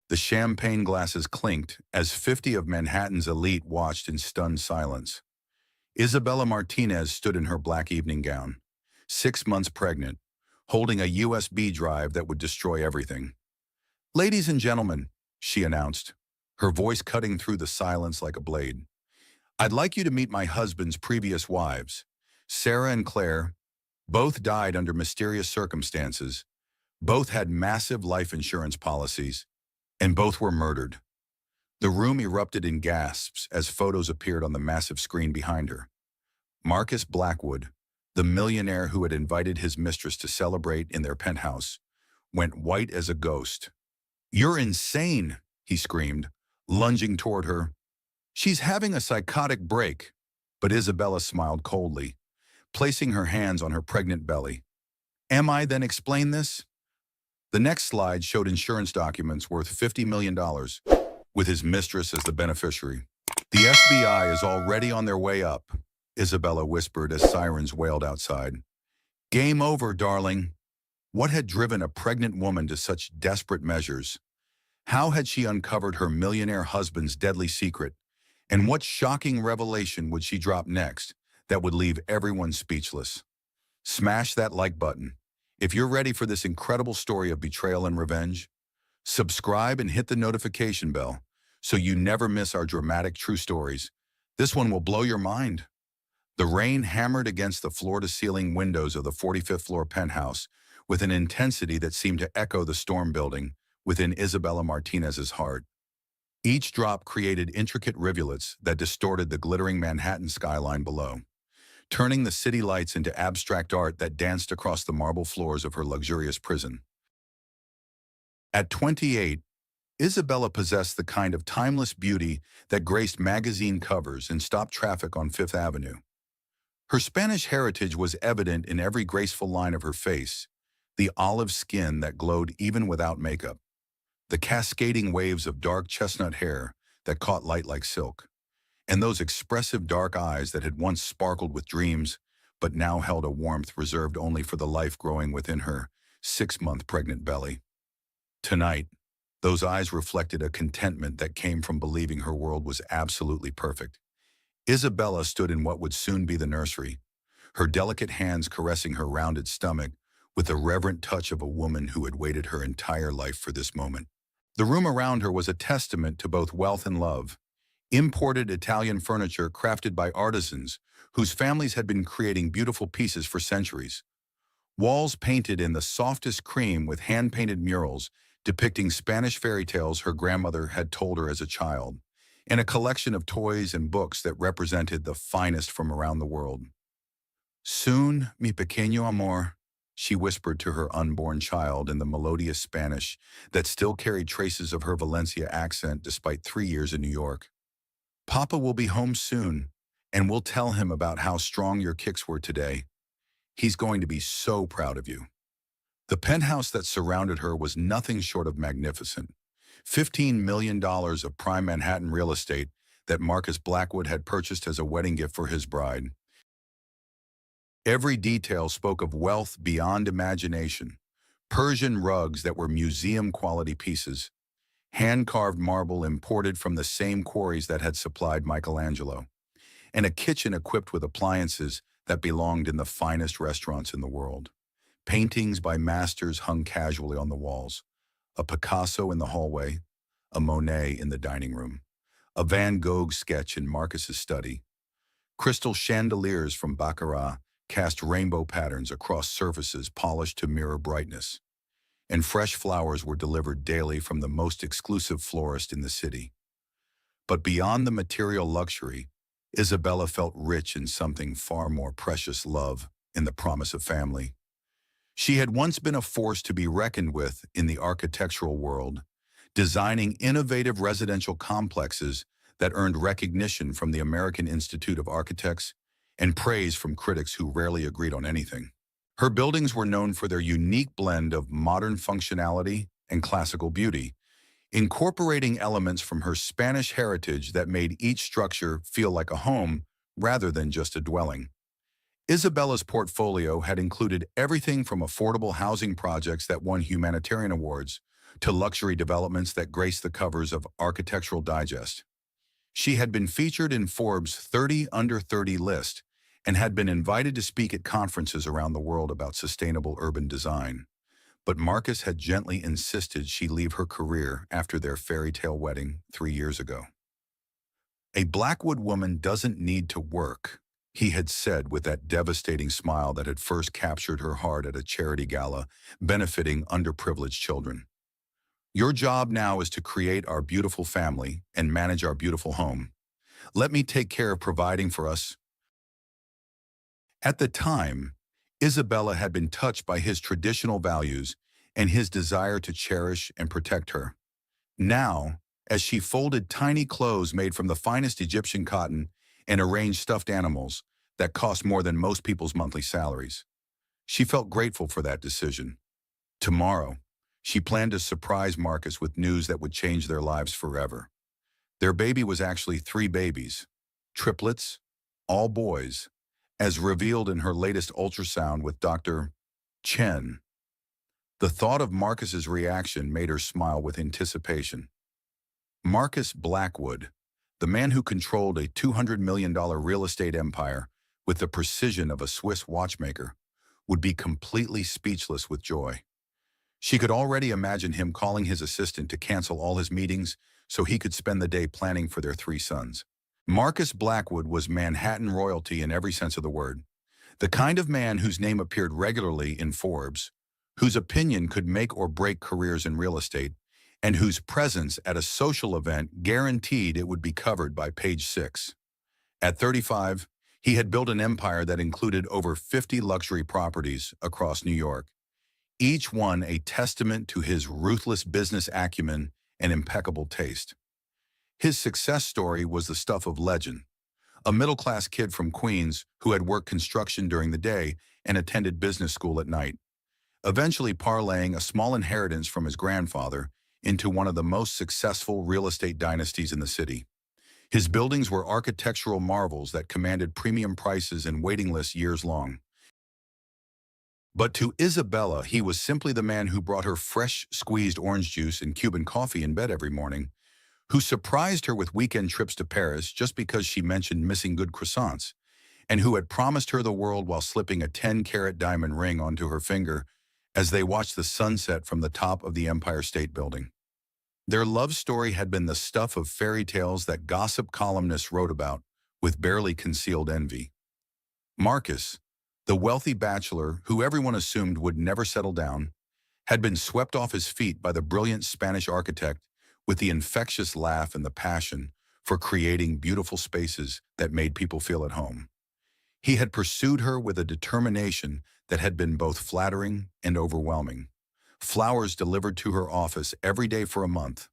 The champagne glasses clinked as 50 of Manhattan's elite watched in stunned silence. Isabella Martinez stood in her black evening gown, 6 months pregnant, holding a USB drive that would destroy everything. "Ladies and gentlemen," she announced, her voice cutting through the silence like a blade. "I'd like you to meet my husband's previous wives, Sarah and Claire. Both died under mysterious circumstances. Both had massive life insurance policies, and both were murdered." The room erupted in gasps as photos appeared on the massive screen behind her. Marcus Blackwood, the millionaire who had invited his mistress to celebrate in their penthouse, went white as a ghost. "You're insane," he screamed, lunging toward her. "She's having a psychotic break." But Isabella smiled coldly, placing her hands on her pregnant belly. "Am I, then explain this?" The next slide showed insurance documents worth $50 million, with his mistress as the beneficiary. "The FBI is already on their way up," Isabella whispered as sirens wailed outside. "Game over, darling." What had driven a pregnant woman to such desperate measures? How had she uncovered her millionaire husband's deadly secret? And what shocking revelation would she drop next that would leave everyone speechless? Smash that like button if you're ready for this incredible story of betrayal and revenge. Subscribe and hit the notification bell so you never miss our dramatic true stories. This one will blow your mind. The rain hammered against the floor-to-ceiling windows of the 45th floor penthouse with an intensity that seemed to echo the storm building within Isabella Martinez's heart. Each drop created intricate rivulets that distorted the glittering Manhattan skyline below, turning the city lights into abstract art that danced across the marble floors of her luxurious prison. At 28, Isabella possessed the kind of timeless beauty that graced magazine covers and stopped traffic on Fifth Avenue. Her Spanish heritage was evident in every graceful line of her face, the olive skin that glowed even without makeup, the cascading waves of dark chestnut hair that caught light like silk, and those expressive dark eyes that had once sparkled with dreams but now held a warmth reserved only for the life growing within her 6-month pregnant belly. Tonight, those eyes reflected a contentment that came from believing her world was absolutely perfect. Isabella stood in what would soon be the nursery, her delicate hands caressing her rounded stomach with the reverent touch of a woman who had waited her entire life for this moment. The room around her was a testament to both wealth and love. Imported Italian furniture crafted by artisans whose families had been creating beautiful pieces for centuries. Walls painted in the softest cream with hand-painted murals depicting Spanish fairy tales her grandmother had told her as a child, and a collection of toys and books that represented the finest from around the world. "Soon, mi pequeño amor," she whispered to her unborn child in the melodious Spanish that still carried traces of her Valencia accent despite 3 years in New York. "Papa will be home soon, and we'll tell him about how strong your kicks were today. He's going to be so proud of you." The penthouse that surrounded her was nothing short of magnificent. $15 million of prime Manhattan real estate that Marcus Blackwood had purchased as a wedding gift for his bride. Every detail spoke of wealth beyond imagination. Persian rugs that were museum-quality pieces, hand-carved marble imported from the same quarries that had supplied Michelangelo, and a kitchen equipped with appliances that belonged in the finest restaurants in the world. Paintings by masters hung casually on the walls, a Picasso in the hallway, a Monet in the dining room, a Van Gogh sketch in Marcus's study. Crystal chandeliers from Baccarat cast rainbow patterns across surfaces polished to mirror brightness, and fresh flowers were delivered daily from the most exclusive florist in the city. But beyond the material luxury, Isabella felt rich in something far more precious: love and the promise of family. She had once been a force to be reckoned with in the architectural world, designing innovative residential complexes that earned recognition from the American Institute of Architects and praise from critics who rarely agreed on anything. Her buildings were known for their unique blend of modern functionality and classical beauty, incorporating elements from her Spanish heritage that made each structure feel like a home rather than just a dwelling. Isabella's portfolio had included everything from affordable housing projects that won humanitarian awards to luxury developments that grace the covers of Architectural Digest. She had been featured in Forbes' 30 Under 30 list and had been invited to speak at conferences around the world about sustainable urban design. But Marcus had gently insisted she leave her career after their fairy tale wedding 3 years ago. A Blackwood woman doesn't need to work, he had said with that devastating smile that had first captured her heart at a charity gala benefiting underprivileged children. Your job now is to create our beautiful family and manage our beautiful home. Let me take care of providing for us. At the time, Isabella had been touched by his traditional values and his desire to cherish and protect her. Now, as she folded tiny clothes made from the finest Egyptian cotton and arranged stuffed animals that cost more than most people's monthly salaries, she felt grateful for that decision. Tomorrow, she planned to surprise Marcus with news that would change their lives forever. Their baby was actually 3 babies, triplets, all boys, as revealed in her latest ultrasound with Dr. Chen. The thought of Marcus's reaction made her smile with anticipation. Marcus Blackwood, the man who controlled a $200 million real estate empire with the precision of a Swiss watchmaker, would be completely speechless with joy. She could already imagine him calling his assistant to cancel all his meetings so he could spend the day planning for their 3 sons. Marcus Blackwood was Manhattan royalty in every sense of the word, the kind of man whose name appeared regularly in Forbes, whose opinion could make or break careers in real estate, and whose presence at a social event guaranteed it would be covered by page 6. At 35, he had built an empire that included over 50 luxury properties across New York, each one a testament to his ruthless business acumen and impeccable taste. His success story was the stuff of legend, a middle-class kid from Queens who had worked construction during the day and attended business school at night, eventually parlaying a small inheritance from his grandfather into one of the most successful real estate dynasties in the city. His buildings were architectural marvels that commanded premium prices and waiting lists years long. But to Isabella, he was simply the man who brought her fresh squeezed orange juice and Cuban coffee in bed every morning, who surprised her with weekend trips to Paris just because she mentioned missing good croissants, and who had promised her the world while slipping a 10-carat diamond ring onto her finger as they watched the sunset from the top of the Empire State Building. Their love story had been the stuff of fairy tales that gossip columnists wrote about with barely concealed envy. Marcus, the wealthy bachelor who everyone assumed would never settle down, had been swept off his feet by the brilliant Spanish architect with the infectious laugh and the passion for creating beautiful spaces that made people feel at home. He had pursued her with a determination that had been both flattering and overwhelming. Flowers delivered to her office every day for a month,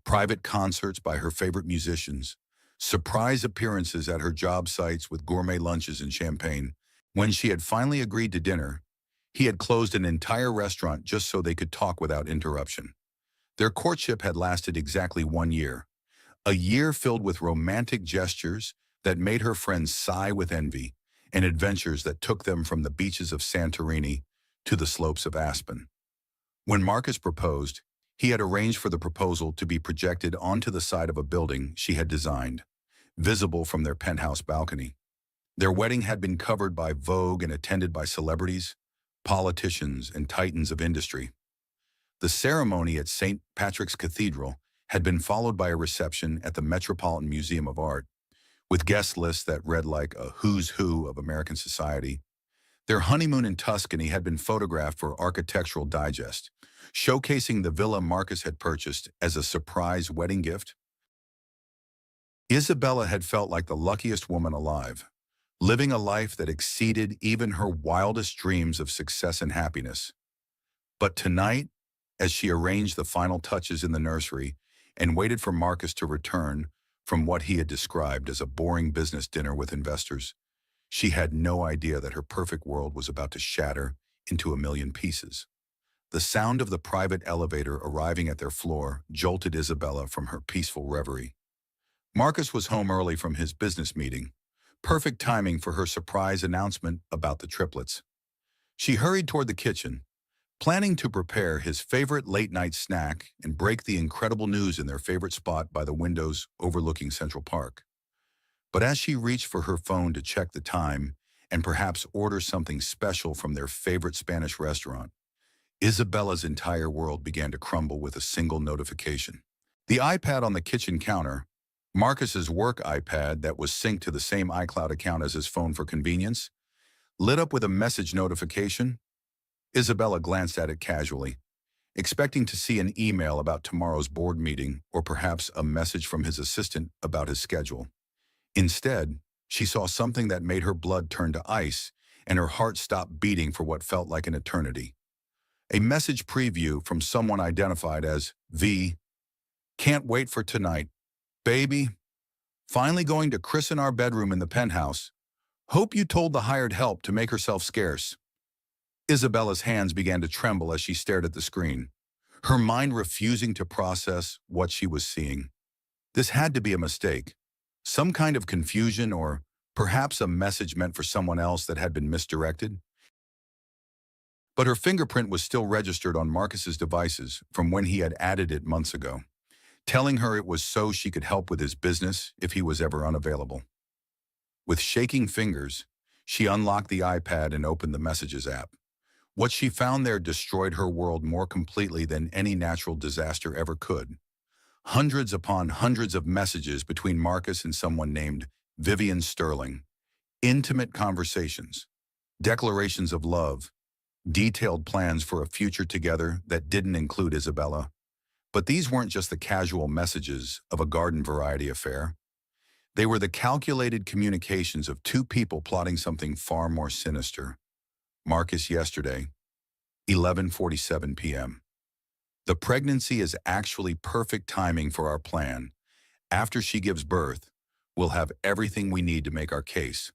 private concerts by her favorite musicians, surprise appearances at her job sites with gourmet lunches and champagne. When she had finally agreed to dinner, he had closed an entire restaurant just so they could talk without interruption. Their courtship had lasted exactly 1 year, a year filled with romantic gestures that made her friends sigh with envy, and adventures that took them from the beaches of Santorini to the slopes of Aspen. When Marcus proposed, he had arranged for the proposal to be projected onto the side of a building she had designed, visible from their penthouse balcony. Their wedding had been covered by Vogue and attended by celebrities, politicians, and titans of industry. The ceremony at St. Patrick's Cathedral had been followed by a reception at the Metropolitan Museum of Art, with guest lists that read like a who's who of American society. Their honeymoon in Tuscany had been photographed for Architectural Digest, showcasing the villa Marcus had purchased as a surprise wedding gift. Isabella had felt like the luckiest woman alive, living a life that exceeded even her wildest dreams of success and happiness. But tonight, as she arranged the final touches in the nursery and waited for Marcus to return from what he had described as a boring business dinner with investors, she had no idea that her perfect world was about to shatter into a million pieces. The sound of the private elevator arriving at their floor jolted Isabella from her peaceful reverie. Marcus was home early from his business meeting, perfect timing for her surprise announcement about the triplets. She hurried toward the kitchen, planning to prepare his favorite late-night snack and break the incredible news in their favorite spot by the windows overlooking Central Park. But as she reached for her phone to check the time and perhaps order something special from their favorite Spanish restaurant, Isabella's entire world began to crumble with a single notification. The iPad on the kitchen counter, Marcus's work iPad that was synced to the same iCloud account as his phone for convenience, lit up with a message notification. Isabella glanced at it casually, expecting to see an email about tomorrow's board meeting or perhaps a message from his assistant about his schedule. Instead, she saw something that made her blood turn to ice and her heart stop beating for what felt like an eternity. A message preview from someone identified as V. Can't wait for tonight. Baby. Finally going to christen our bedroom in the penthouse. Hope you told the hired help to make herself scarce. Isabella's hands began to tremble as she stared at the screen, her mind refusing to process what she was seeing. This had to be a mistake. Some kind of confusion or perhaps a message meant for someone else that had been misdirected. But her fingerprint was still registered on Marcus's devices from when he had added it months ago, telling her it was so she could help with his business if he was ever unavailable. With shaking fingers, she unlocked the iPad and opened the Messages app. What she found there destroyed her world more completely than any natural disaster ever could. Hundreds upon hundreds of messages between Marcus and someone named Vivian Sterling. Intimate conversations, declarations of love, detailed plans for a future together that didn't include Isabella. But these weren't just the casual messages of a garden variety affair. They were the calculated communications of two people plotting something far more sinister. Marcus yesterday, 11:47 p.m. The pregnancy is actually perfect timing for our plan. After she gives birth, we'll have everything we need to make our case.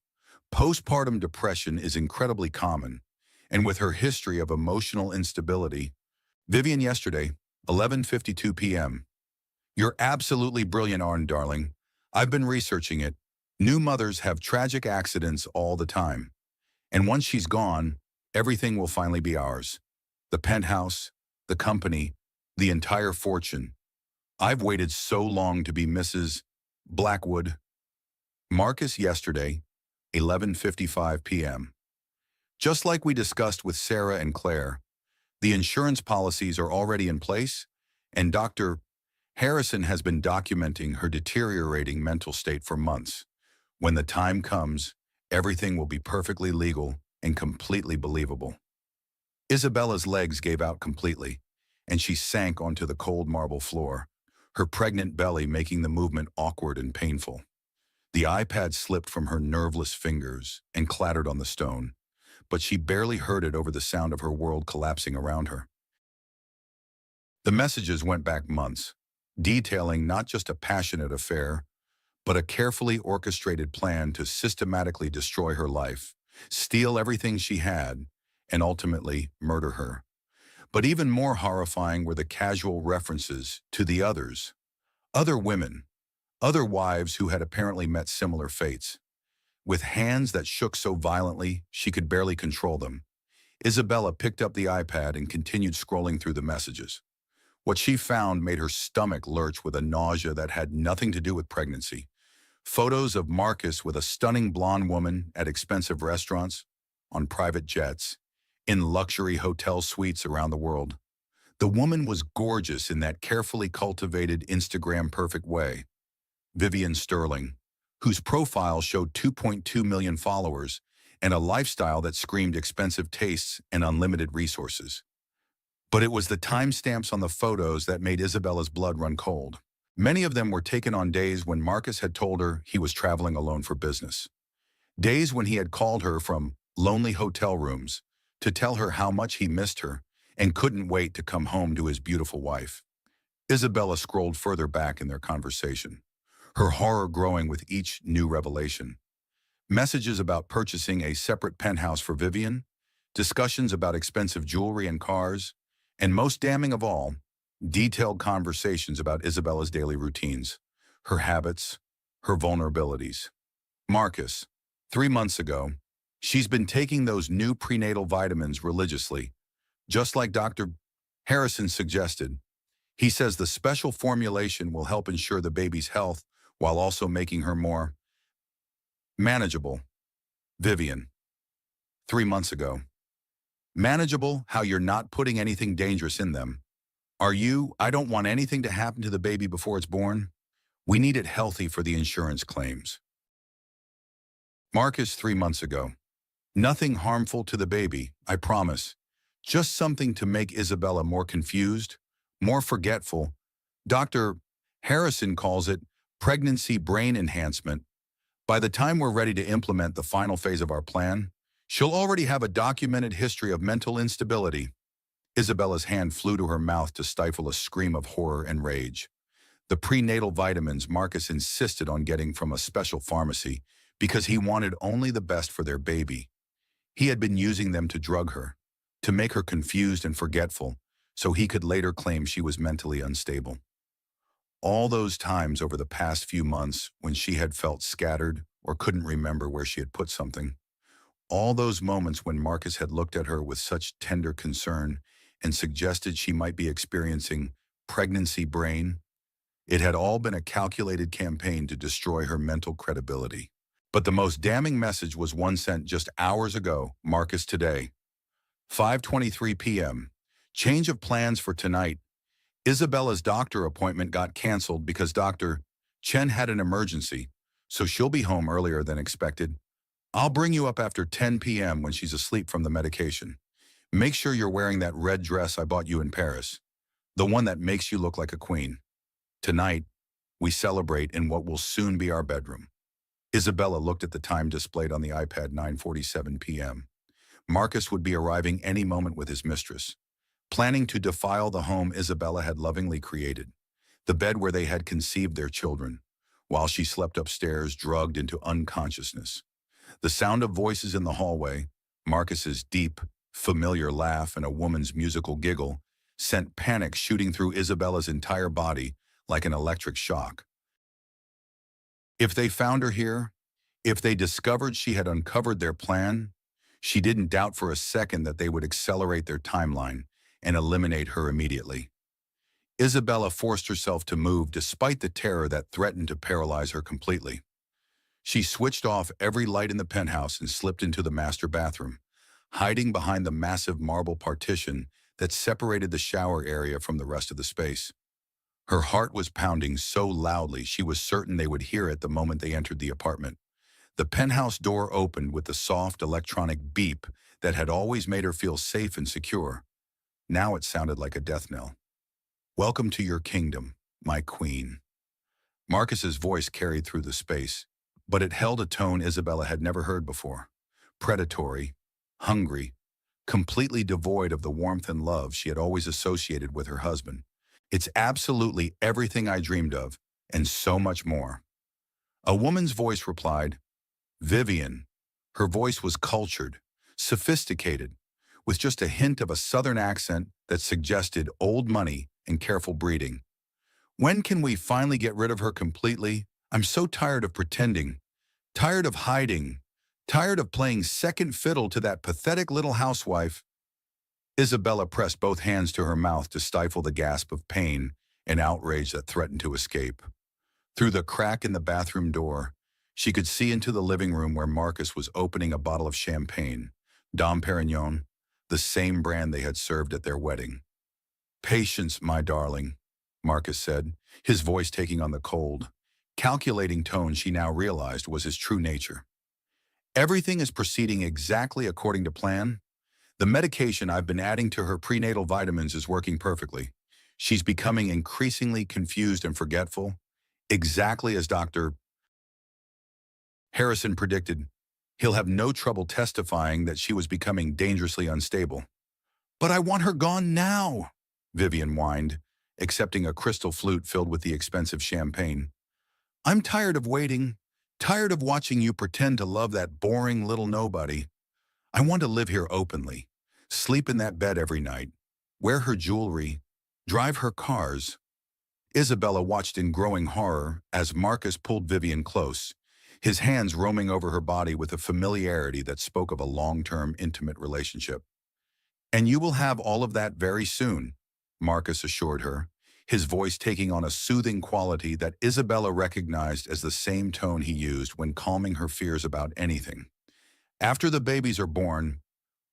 Postpartum depression is incredibly common, and with her history of emotional instability, Vivian yesterday, 11:52 p.m. You're absolutely brilliant, Arn, darling. I've been researching it. New mothers have tragic accidents all the time. And once she's gone, everything will finally be ours. The penthouse, the company, the entire fortune. I've waited so long to be Mrs. Blackwood. Marcus yesterday, 11:55 p.m. Just like we discussed with Sarah and Claire, the insurance policies are already in place, and Dr. Harrison has been documenting her deteriorating mental state for months. When the time comes, everything will be perfectly legal and completely believable. Isabella's legs gave out completely, and she sank onto the cold marble floor, her pregnant belly making the movement awkward and painful. The iPad slipped from her nerveless fingers and clattered on the stone, but she barely heard it over the sound of her world collapsing around her. The messages went back months, detailing not just a passionate affair, but a carefully orchestrated plan to systematically destroy her life, steal everything she had, and ultimately murder her. But even more horrifying were the casual references to the others, other women, other wives who had apparently met similar fates. With hands that shook so violently she could barely control them, Isabella picked up the iPad and continued scrolling through the messages. What she found made her stomach lurch with a nausea that had nothing to do with pregnancy. Photos of Marcus with a stunning blonde woman at expensive restaurants, on private jets, in luxury hotel suites around the world. The woman was gorgeous in that carefully cultivated Instagram-perfect way. Vivian Sterling, whose profile showed 2.2 million followers and a lifestyle that screamed expensive tastes and unlimited resources. But it was the timestamps on the photos that made Isabella's blood run cold. Many of them were taken on days when Marcus had told her he was traveling alone for business. Days when he had called her from lonely hotel rooms to tell her how much he missed her and couldn't wait to come home to his beautiful wife. Isabella scrolled further back in their conversation, her horror growing with each new revelation. Messages about purchasing a separate penthouse for Vivian, discussions about expensive jewelry and cars, and most damning of all, detailed conversations about Isabella's daily routines, her habits, her vulnerabilities. Marcus, 3 months ago, she's been taking those new prenatal vitamins religiously, Just like Dr. Harrison suggested, he says the special formulation will help ensure the baby's health while also making her more manageable. Vivian, 3 months ago. Manageable, how you're not putting anything dangerous in them. Are you, I don't want anything to happen to the baby before it's born. We need it healthy for the insurance claims. Marcus, 3 months ago. Nothing harmful to the baby, I promise. Just something to make Isabella more confused, more forgetful. Dr. Harrison calls it pregnancy brain enhancement. By the time we're ready to implement the final phase of our plan, she'll already have a documented history of mental instability. Isabella's hand flew to her mouth to stifle a scream of horror and rage. The prenatal vitamins Marcus insisted on getting from a special pharmacy because he wanted only the best for their baby. He had been using them to drug her, to make her confused and forgetful, so he could later claim she was mentally unstable. All those times over the past few months when she had felt scattered or couldn't remember where she had put something, all those moments when Marcus had looked at her with such tender concern and suggested she might be experiencing pregnancy brain, it had all been a calculated campaign to destroy her mental credibility. But the most damning message was one sent just hours ago. Marcus, today, 5:23 p.m. Change of plans for tonight. Isabella's doctor appointment got canceled because Dr. Chen had an emergency, so she'll be home earlier than expected. I'll bring you up after 10 p.m. when she's asleep from the medication. Make sure you're wearing that red dress I bought you in Paris, the one that makes you look like a queen. Tonight, we celebrate in what will soon be our bedroom. Isabella looked at the time displayed on the iPad, 9:47 p.m. Marcus would be arriving any moment with his mistress, planning to defile the home Isabella had lovingly created, the bed where they had conceived their children, while she slept upstairs, drugged into unconsciousness. The sound of voices in the hallway, Marcus's deep, familiar laugh and a woman's musical giggle, sent panic shooting through Isabella's entire body like an electric shock. If they found her here, if they discovered she had uncovered their plan, she didn't doubt for a second that they would accelerate their timeline and eliminate her immediately. Isabella forced herself to move despite the terror that threatened to paralyze her completely. She switched off every light in the penthouse and slipped into the master bathroom, hiding behind the massive marble partition that separated the shower area from the rest of the space. Her heart was pounding so loudly she was certain they would hear it the moment they entered the apartment. The penthouse door opened with the soft electronic beep that had always made her feel safe and secure. Now it sounded like a death knell. Welcome to your kingdom, my queen. Marcus's voice carried through the space, but it held a tone Isabella had never heard before. Predatory, hungry, completely devoid of the warmth and love she had always associated with her husband. It's absolutely everything I dreamed of, and so much more. A woman's voice replied, Vivian. Her voice was cultured, sophisticated, with just a hint of a southern accent that suggested old money and careful breeding. When can we finally get rid of her completely? I'm so tired of pretending, tired of hiding, tired of playing second fiddle to that pathetic little housewife. Isabella pressed both hands to her mouth to stifle the gasp of pain and outrage that threatened to escape. Through the crack in the bathroom door, she could see into the living room where Marcus was opening a bottle of champagne, Dom Perignon, the same brand they had served at their wedding. Patience, my darling, Marcus said, his voice taking on the cold, calculating tone she now realized was his true nature. Everything is proceeding exactly according to plan. The medication I've been adding to her prenatal vitamins is working perfectly. She's becoming increasingly confused and forgetful, exactly as Dr. Harrison predicted. He'll have no trouble testifying that she was becoming dangerously unstable. But I want her gone now, Vivian whined, accepting a crystal flute filled with the expensive champagne. I'm tired of waiting, tired of watching you pretend to love that boring little nobody. I want to live here openly, sleep in that bed every night, wear her jewelry, drive her cars. Isabella watched in growing horror as Marcus pulled Vivian close, his hands roaming over her body with a familiarity that spoke of a long-term intimate relationship. And you will have all of that very soon, Marcus assured her, his voice taking on a soothing quality that Isabella recognized as the same tone he used when calming her fears about anything. After the babies are born,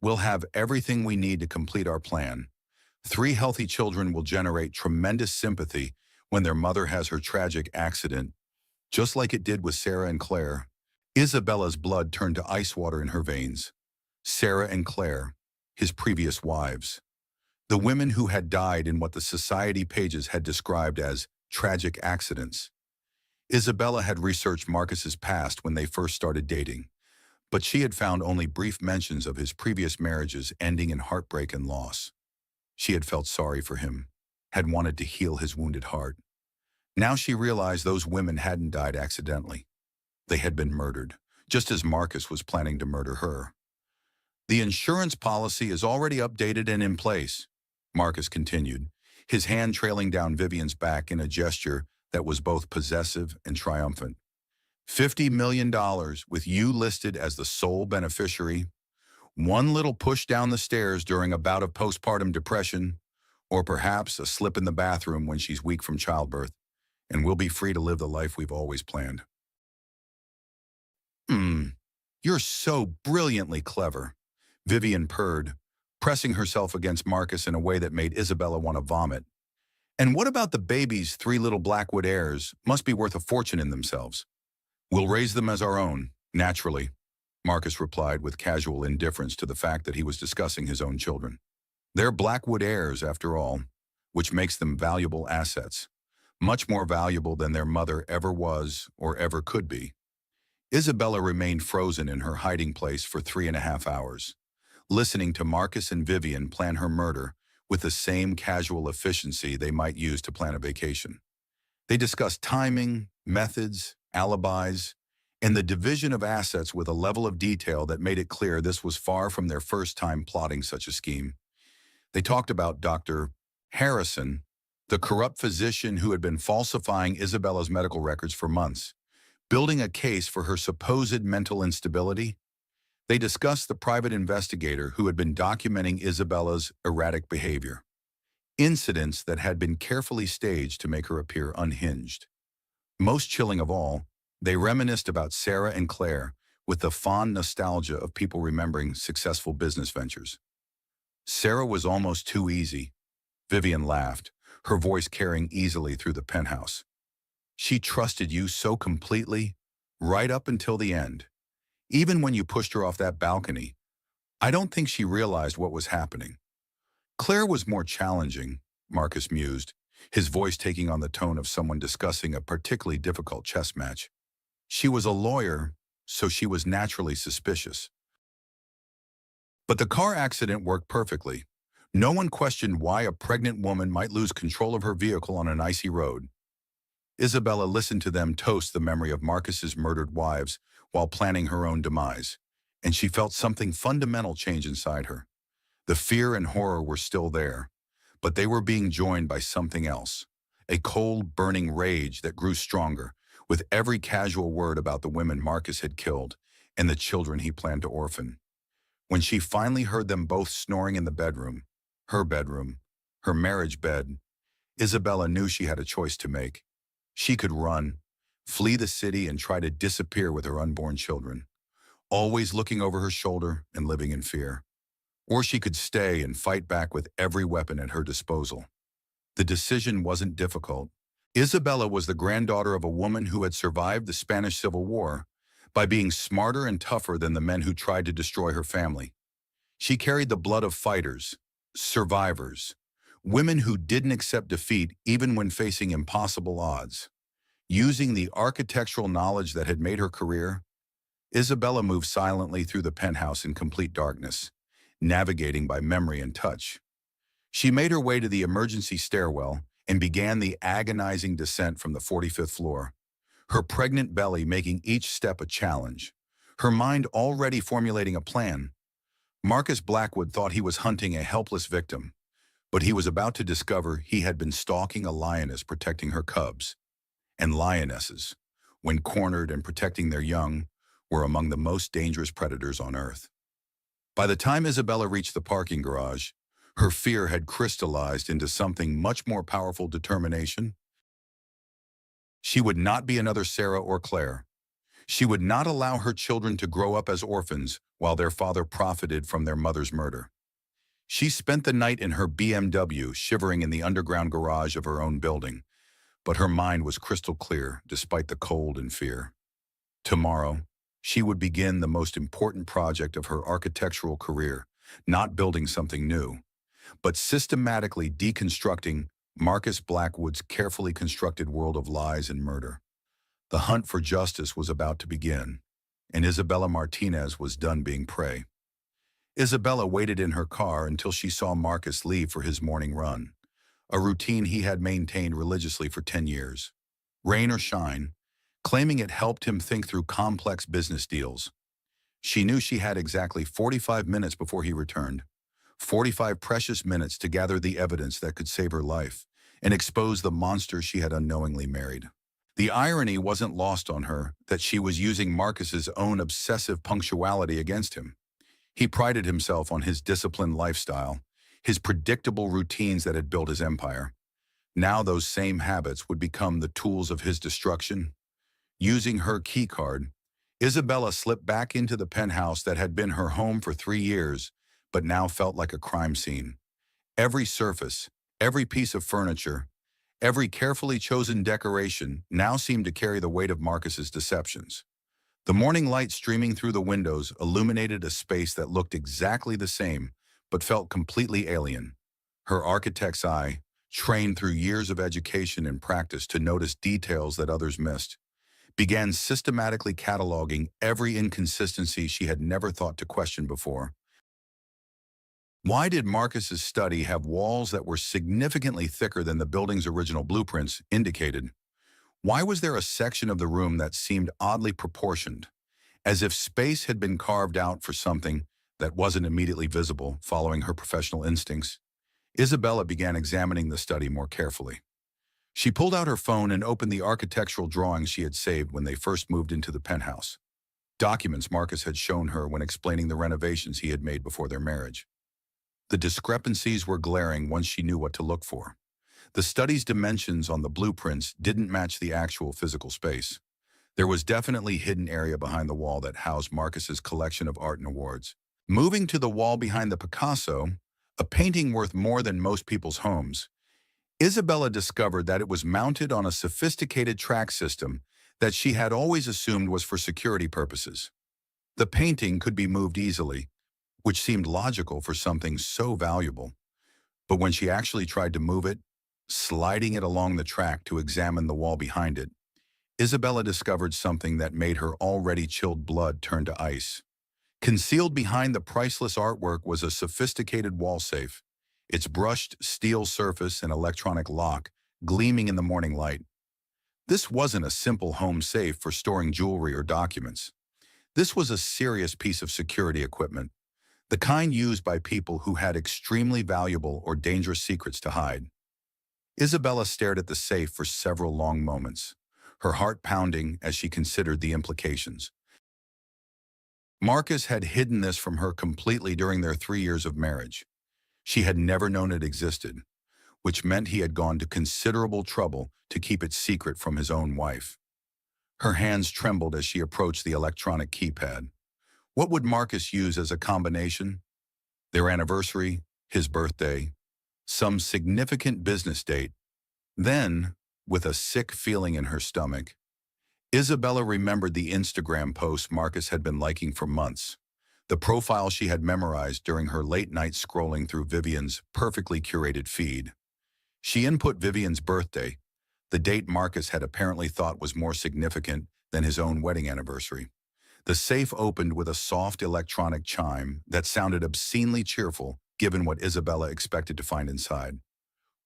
we'll have everything we need to complete our plan. 3 healthy children will generate tremendous sympathy when their mother has her tragic accident, just like it did with Sarah and Claire. Isabella's blood turned to ice water in her veins. Sarah and Claire, his previous wives. The women who had died in what the society pages had described as tragic accidents. Isabella had researched Marcus's past when they first started dating, but she had found only brief mentions of his previous marriages ending in heartbreak and loss. She had felt sorry for him, had wanted to heal his wounded heart. Now she realized those women hadn't died accidentally. They had been murdered, just as Marcus was planning to murder her. The insurance policy is already updated and in place, Marcus continued, his hand trailing down Vivian's back in a gesture that was both possessive and triumphant. $50 million with you listed as the sole beneficiary. One little push down the stairs during a bout of postpartum depression, or perhaps a slip in the bathroom when she's weak from childbirth, and we'll be free to live the life we've always planned. You're so brilliantly clever, Vivian purred, pressing herself against Marcus in a way that made Isabella want to vomit. And what about the babies 3 little Blackwood heirs must be worth a fortune in themselves? We'll raise them as our own, naturally, Marcus replied with casual indifference to the fact that he was discussing his own children. They're Blackwood heirs, after all, which makes them valuable assets, much more valuable than their mother ever was or ever could be. Isabella remained frozen in her hiding place for 3.5 hours, listening to Marcus and Vivian plan her murder with the same casual efficiency they might use to plan a vacation. They discussed timing, methods, alibis, and the division of assets with a level of detail that made it clear this was far from their first time plotting such a scheme. They talked about Dr. Harrison, the corrupt physician who had been falsifying Isabella's medical records for months, building a case for her supposed mental instability. They discussed the private investigator who had been documenting Isabella's erratic behavior, incidents that had been carefully staged to make her appear unhinged. Most chilling of all, they reminisced about Sarah and Claire with the fond nostalgia of people remembering successful business ventures. Sarah was almost too easy, Vivian laughed, her voice carrying easily through the penthouse. She trusted you so completely, right up until the end. Even when you pushed her off that balcony, I don't think she realized what was happening. Claire was more challenging, Marcus mused, his voice taking on the tone of someone discussing a particularly difficult chess match. She was a lawyer, so she was naturally suspicious. But the car accident worked perfectly. No one questioned why a pregnant woman might lose control of her vehicle on an icy road. Isabella listened to them toast the memory of Marcus's murdered wives while planning her own demise, and she felt something fundamental change inside her. The fear and horror were still there, but they were being joined by something else, a cold, burning rage that grew stronger with every casual word about the women Marcus had killed and the children he planned to orphan. When she finally heard them both snoring in the bedroom, her marriage bed, Isabella knew she had a choice to make. She could run, flee the city, and try to disappear with her unborn children, always looking over her shoulder and living in fear. Or she could stay and fight back with every weapon at her disposal. The decision wasn't difficult. Isabella was the granddaughter of a woman who had survived the Spanish Civil War by being smarter and tougher than the men who tried to destroy her family. She carried the blood of fighters, survivors, women who didn't accept defeat even when facing impossible odds. Using the architectural knowledge that had made her career, Isabella moved silently through the penthouse in complete darkness, navigating by memory and touch. She made her way to the emergency stairwell and began the agonizing descent from the 45th floor, her pregnant belly making each step a challenge, her mind already formulating a plan. Marcus Blackwood thought he was hunting a helpless victim, but he was about to discover he had been stalking a lioness protecting her cubs. And lionesses, when cornered and protecting their young, were among the most dangerous predators on Earth. By the time Isabella reached the parking garage, her fear had crystallized into something much more powerful: determination. She would not be another Sarah or Claire. She would not allow her children to grow up as orphans while their father profited from their mother's murder. She spent the night in her BMW, shivering in the underground garage of her own building, but her mind was crystal clear despite the cold and fear. Tomorrow, she would begin the most important project of her architectural career, not building something new, but systematically deconstructing Marcus Blackwood's carefully constructed world of lies and murder. The hunt for justice was about to begin, and Isabella Martinez was done being prey. Isabella waited in her car until she saw Marcus leave for his morning run, a routine he had maintained religiously for 10 years. Rain or shine, claiming it helped him think through complex business deals. She knew she had exactly 45 minutes before he returned, 45 precious minutes to gather the evidence that could save her life and expose the monster she had unknowingly married. The irony wasn't lost on her that she was using Marcus's own obsessive punctuality against him. He prided himself on his disciplined lifestyle, his predictable routines that had built his empire. Now those same habits would become the tools of his destruction. Using her keycard, Isabella slipped back into the penthouse that had been her home for 3 years, but now felt like a crime scene. Every surface, every piece of furniture, every carefully chosen decoration now seemed to carry the weight of Marcus's deceptions. The morning light streaming through the windows illuminated a space that looked exactly the same, but felt completely alien. Her architect's eye, trained through years of education and practice to notice details that others missed, began systematically cataloging every inconsistency she had never thought to question before. Why did Marcus's study have walls that were significantly thicker than the building's original blueprints indicated? Why was there a section of the room that seemed oddly proportioned, as if space had been carved out for something that wasn't immediately visible? Following her professional instincts, Isabella began examining the study more carefully. She pulled out her phone and opened the architectural drawings she had saved when they first moved into the penthouse, documents Marcus had shown her when explaining the renovations he had made before their marriage. The discrepancies were glaring once she knew what to look for. The study's dimensions on the blueprints didn't match the actual physical space. There was definitely a hidden area behind the wall that housed Marcus's collection of art and awards. Moving to the wall behind the Picasso, a painting worth more than most people's homes, Isabella discovered that it was mounted on a sophisticated track system that she had always assumed was for security purposes. The painting could be moved easily, which seemed logical for something so valuable. But when she actually tried to move it, sliding it along the track to examine the wall behind it, Isabella discovered something that made her already chilled blood turn to ice. Concealed behind the priceless artwork was a sophisticated wall safe, its brushed steel surface and electronic lock gleaming in the morning light. This wasn't a simple home safe for storing jewelry or documents. This was a serious piece of security equipment, the kind used by people who had extremely valuable or dangerous secrets to hide. Isabella stared at the safe for several long moments, her heart pounding as she considered the implications. Marcus had hidden this from her completely during their 3 years of marriage. She had never known it existed, which meant he had gone to considerable trouble to keep it secret from his own wife. Her hands trembled as she approached the electronic keypad. What would Marcus use as a combination? Their anniversary, his birthday, some significant business date. Then, with a sick feeling in her stomach, Isabella remembered the Instagram post Marcus had been liking for months, the profile she had memorized during her late night scrolling through Vivian's perfectly curated feed. She input Vivian's birthday, the date Marcus had apparently thought was more significant than his own wedding anniversary. The safe opened with a soft electronic chime that sounded obscenely cheerful given what Isabella expected to find inside.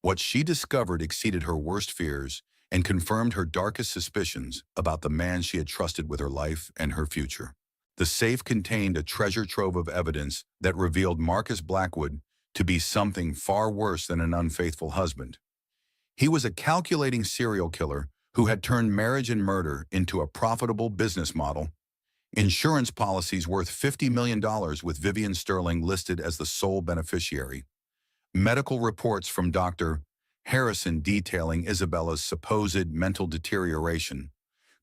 What she discovered exceeded her worst fears and confirmed her darkest suspicions about the man she had trusted with her life and her future. The safe contained a treasure trove of evidence that revealed Marcus Blackwood to be something far worse than an unfaithful husband. He was a calculating serial killer who had turned marriage and murder into a profitable business model. Insurance policies worth $50 million with Vivian Sterling listed as the sole beneficiary. Medical reports from Dr. Harrison detailing Isabella's supposed mental deterioration.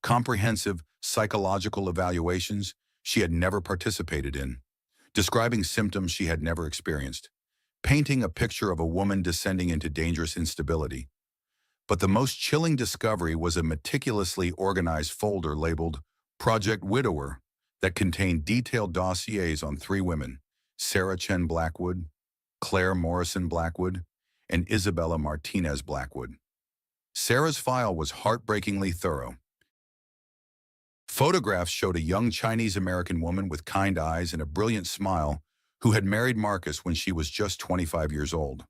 Comprehensive psychological evaluations she had never participated in. Describing symptoms she had never experienced. Painting a picture of a woman descending into dangerous instability. But the most chilling discovery was a meticulously organized folder labeled Project Widower that contained detailed dossiers on three women, Sarah Chen Blackwood, Claire Morrison Blackwood, and Isabella Martinez Blackwood. Sarah's file was heartbreakingly thorough. Photographs showed a young Chinese-American woman with kind eyes and a brilliant smile who had married Marcus when she was just 25 years old.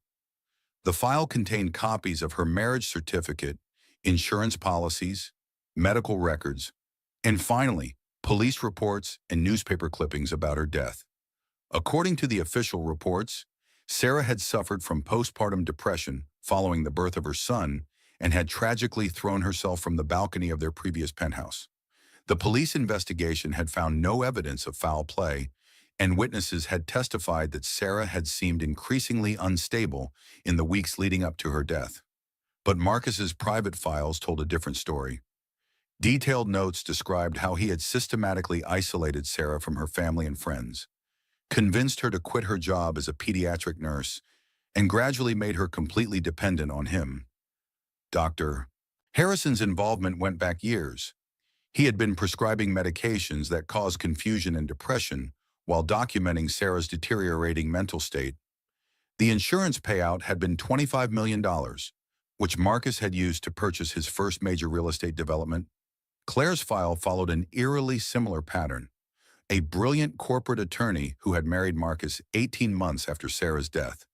The file contained copies of her marriage certificate, insurance policies, medical records, and finally, police reports and newspaper clippings about her death. According to the official reports, Sarah had suffered from postpartum depression following the birth of her son and had tragically thrown herself from the balcony of their previous penthouse. The police investigation had found no evidence of foul play, and witnesses had testified that Sarah had seemed increasingly unstable in the weeks leading up to her death. But Marcus's private files told a different story. Detailed notes described how he had systematically isolated Sarah from her family and friends, convinced her to quit her job as a pediatric nurse, and gradually made her completely dependent on him. Dr. Harrison's involvement went back years. He had been prescribing medications that caused confusion and depression while documenting Sarah's deteriorating mental state. The insurance payout had been $25 million, which Marcus had used to purchase his first major real estate development. Claire's file followed an eerily similar pattern. A brilliant corporate attorney who had married Marcus 18 months after Sarah's death.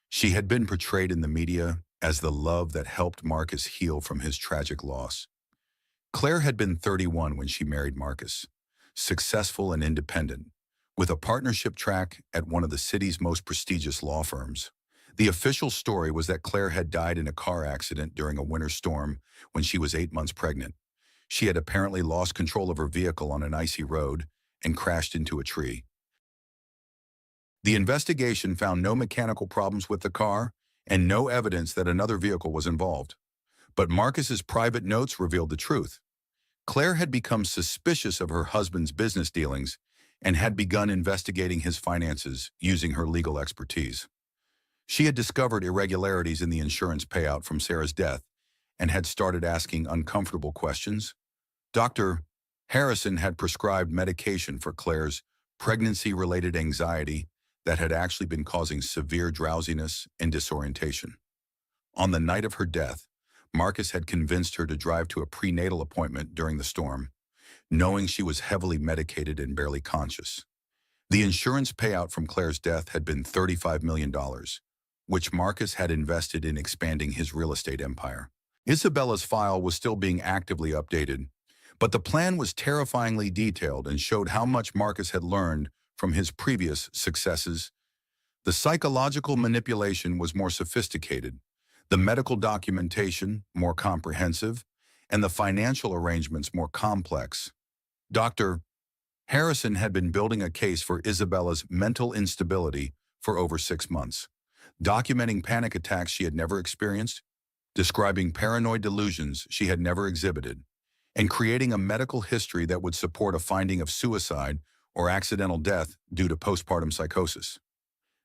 She had been portrayed in the media as the love that helped Marcus heal from his tragic loss. Claire had been 31 when she married Marcus, successful and independent, with a partnership track at one of the city's most prestigious law firms. The official story was that Claire had died in a car accident during a winter storm when she was 8 months pregnant. She had apparently lost control of her vehicle on an icy road and crashed into a tree. The investigation found no mechanical problems with the car and no evidence that another vehicle was involved. But Marcus's private notes revealed the truth. Claire had become suspicious of her husband's business dealings and had begun investigating his finances using her legal expertise. She had discovered irregularities in the insurance payout from Sarah's death and had started asking uncomfortable questions. Dr. Harrison had prescribed medication for Claire's pregnancy-related anxiety that had actually been causing severe drowsiness and disorientation. On the night of her death, Marcus had convinced her to drive to a prenatal appointment during the storm, knowing she was heavily medicated and barely conscious. The insurance payout from Claire's death had been $35 million, which Marcus had invested in expanding his real estate empire. Isabella's file was still being actively updated, but the plan was terrifyingly detailed and showed how much Marcus had learned from his previous successes. The psychological manipulation was more sophisticated, the medical documentation more comprehensive, and the financial arrangements more complex. Dr. Harrison had been building a case for Isabella's mental instability for over 6 months, documenting panic attacks she had never experienced, describing paranoid delusions she had never exhibited, and creating a medical history that would support a finding of suicide or accidental death due to postpartum psychosis.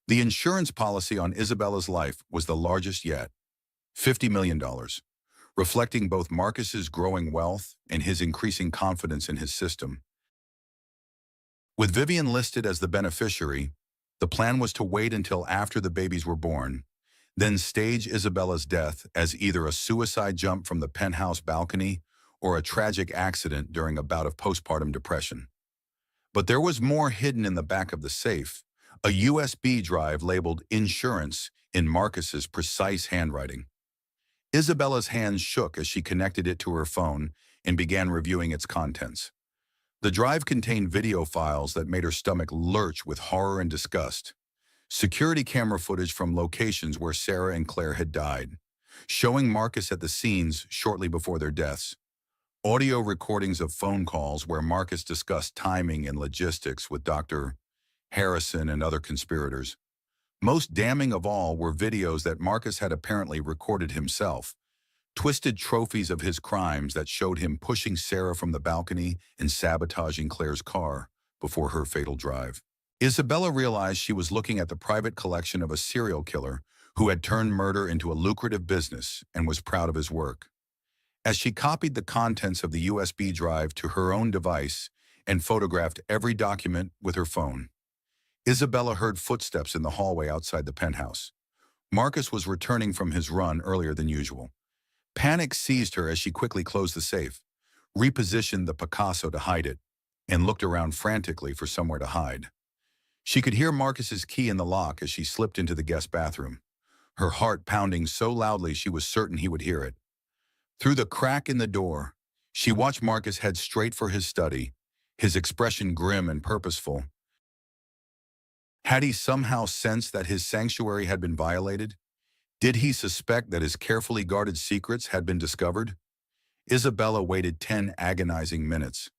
The insurance policy on Isabella's life was the largest yet, $50 million, reflecting both Marcus's growing wealth and his increasing confidence in his system. With Vivian listed as the beneficiary, the plan was to wait until after the babies were born, then stage Isabella's death as either a suicide jump from the penthouse balcony or a tragic accident during a bout of postpartum depression. But there was more hidden in the back of the safe, a USB drive labeled Insurance in Marcus's precise handwriting. Isabella's hands shook as she connected it to her phone and began reviewing its contents. The drive contained video files that made her stomach lurch with horror and disgust. Security camera footage from locations where Sarah and Claire had died, showing Marcus at the scenes shortly before their deaths. Audio recordings of phone calls where Marcus discussed timing and logistics with Dr. Harrison and other conspirators. Most damning of all were videos that Marcus had apparently recorded himself, twisted trophies of his crimes that showed him pushing Sarah from the balcony and sabotaging Claire's car before her fatal drive. Isabella realized she was looking at the private collection of a serial killer who had turned murder into a lucrative business and was proud of his work. As she copied the contents of the USB drive to her own device and photographed every document with her phone, Isabella heard footsteps in the hallway outside the penthouse. Marcus was returning from his run earlier than usual. Panic seized her as she quickly closed the safe, repositioned the Picasso to hide it, and looked around frantically for somewhere to hide. She could hear Marcus's key in the lock as she slipped into the guest bathroom, her heart pounding so loudly she was certain he would hear it. Through the crack in the door, she watched Marcus head straight for his study, his expression grim and purposeful. Had he somehow sensed that his sanctuary had been violated? Did he suspect that his carefully guarded secrets had been discovered? Isabella waited 10 agonizing minutes,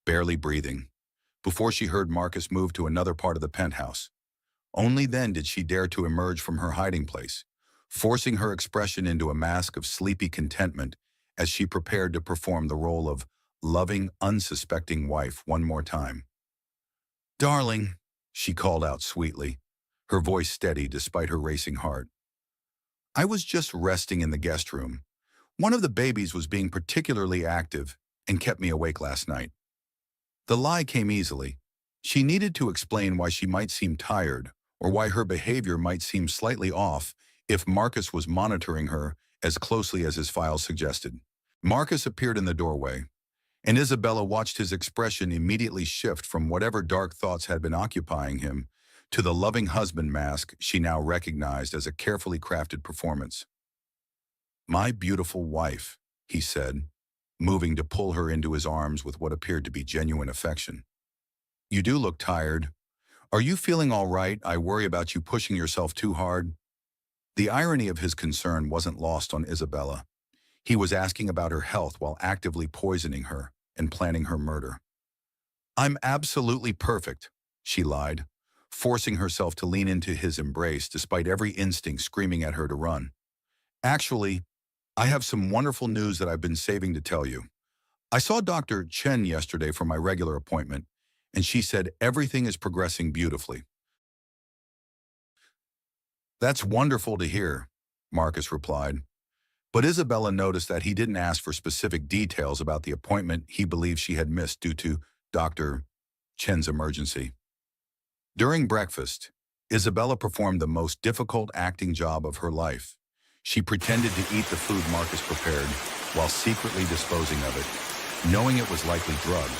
barely breathing, before she heard Marcus move to another part of the penthouse. Only then did she dare to emerge from her hiding place, forcing her expression into a mask of sleepy contentment as she prepared to perform the role of loving, unsuspecting wife one more time. "Darling," she called out sweetly, her voice steady despite her racing heart. "I was just resting in the guest room. One of the babies was being particularly active and kept me awake last night." The lie came easily. She needed to explain why she might seem tired or why her behavior might seem slightly off if Marcus was monitoring her as closely as his files suggested. Marcus appeared in the doorway, and Isabella watched his expression immediately shift from whatever dark thoughts had been occupying him to the loving husband mask she now recognized as a carefully crafted performance. "My beautiful wife," he said, moving to pull her into his arms with what appeared to be genuine affection. "You do look tired. Are you feeling all right? I worry about you pushing yourself too hard." The irony of his concern wasn't lost on Isabella. He was asking about her health while actively poisoning her and planning her murder. "I'm absolutely perfect," she lied, forcing herself to lean into his embrace despite every instinct screaming at her to run. "Actually, I have some wonderful news that I've been saving to tell you. I saw Dr. Chen yesterday for my regular appointment, and she said everything is progressing beautifully." "That's wonderful to hear," Marcus replied. But Isabella noticed that he didn't ask for specific details about the appointment he believed she had missed due to Dr. Chen's emergency. During breakfast, Isabella performed the most difficult acting job of her life. She pretended to eat the food Marcus prepared while secretly disposing of it, knowing it was likely drugged.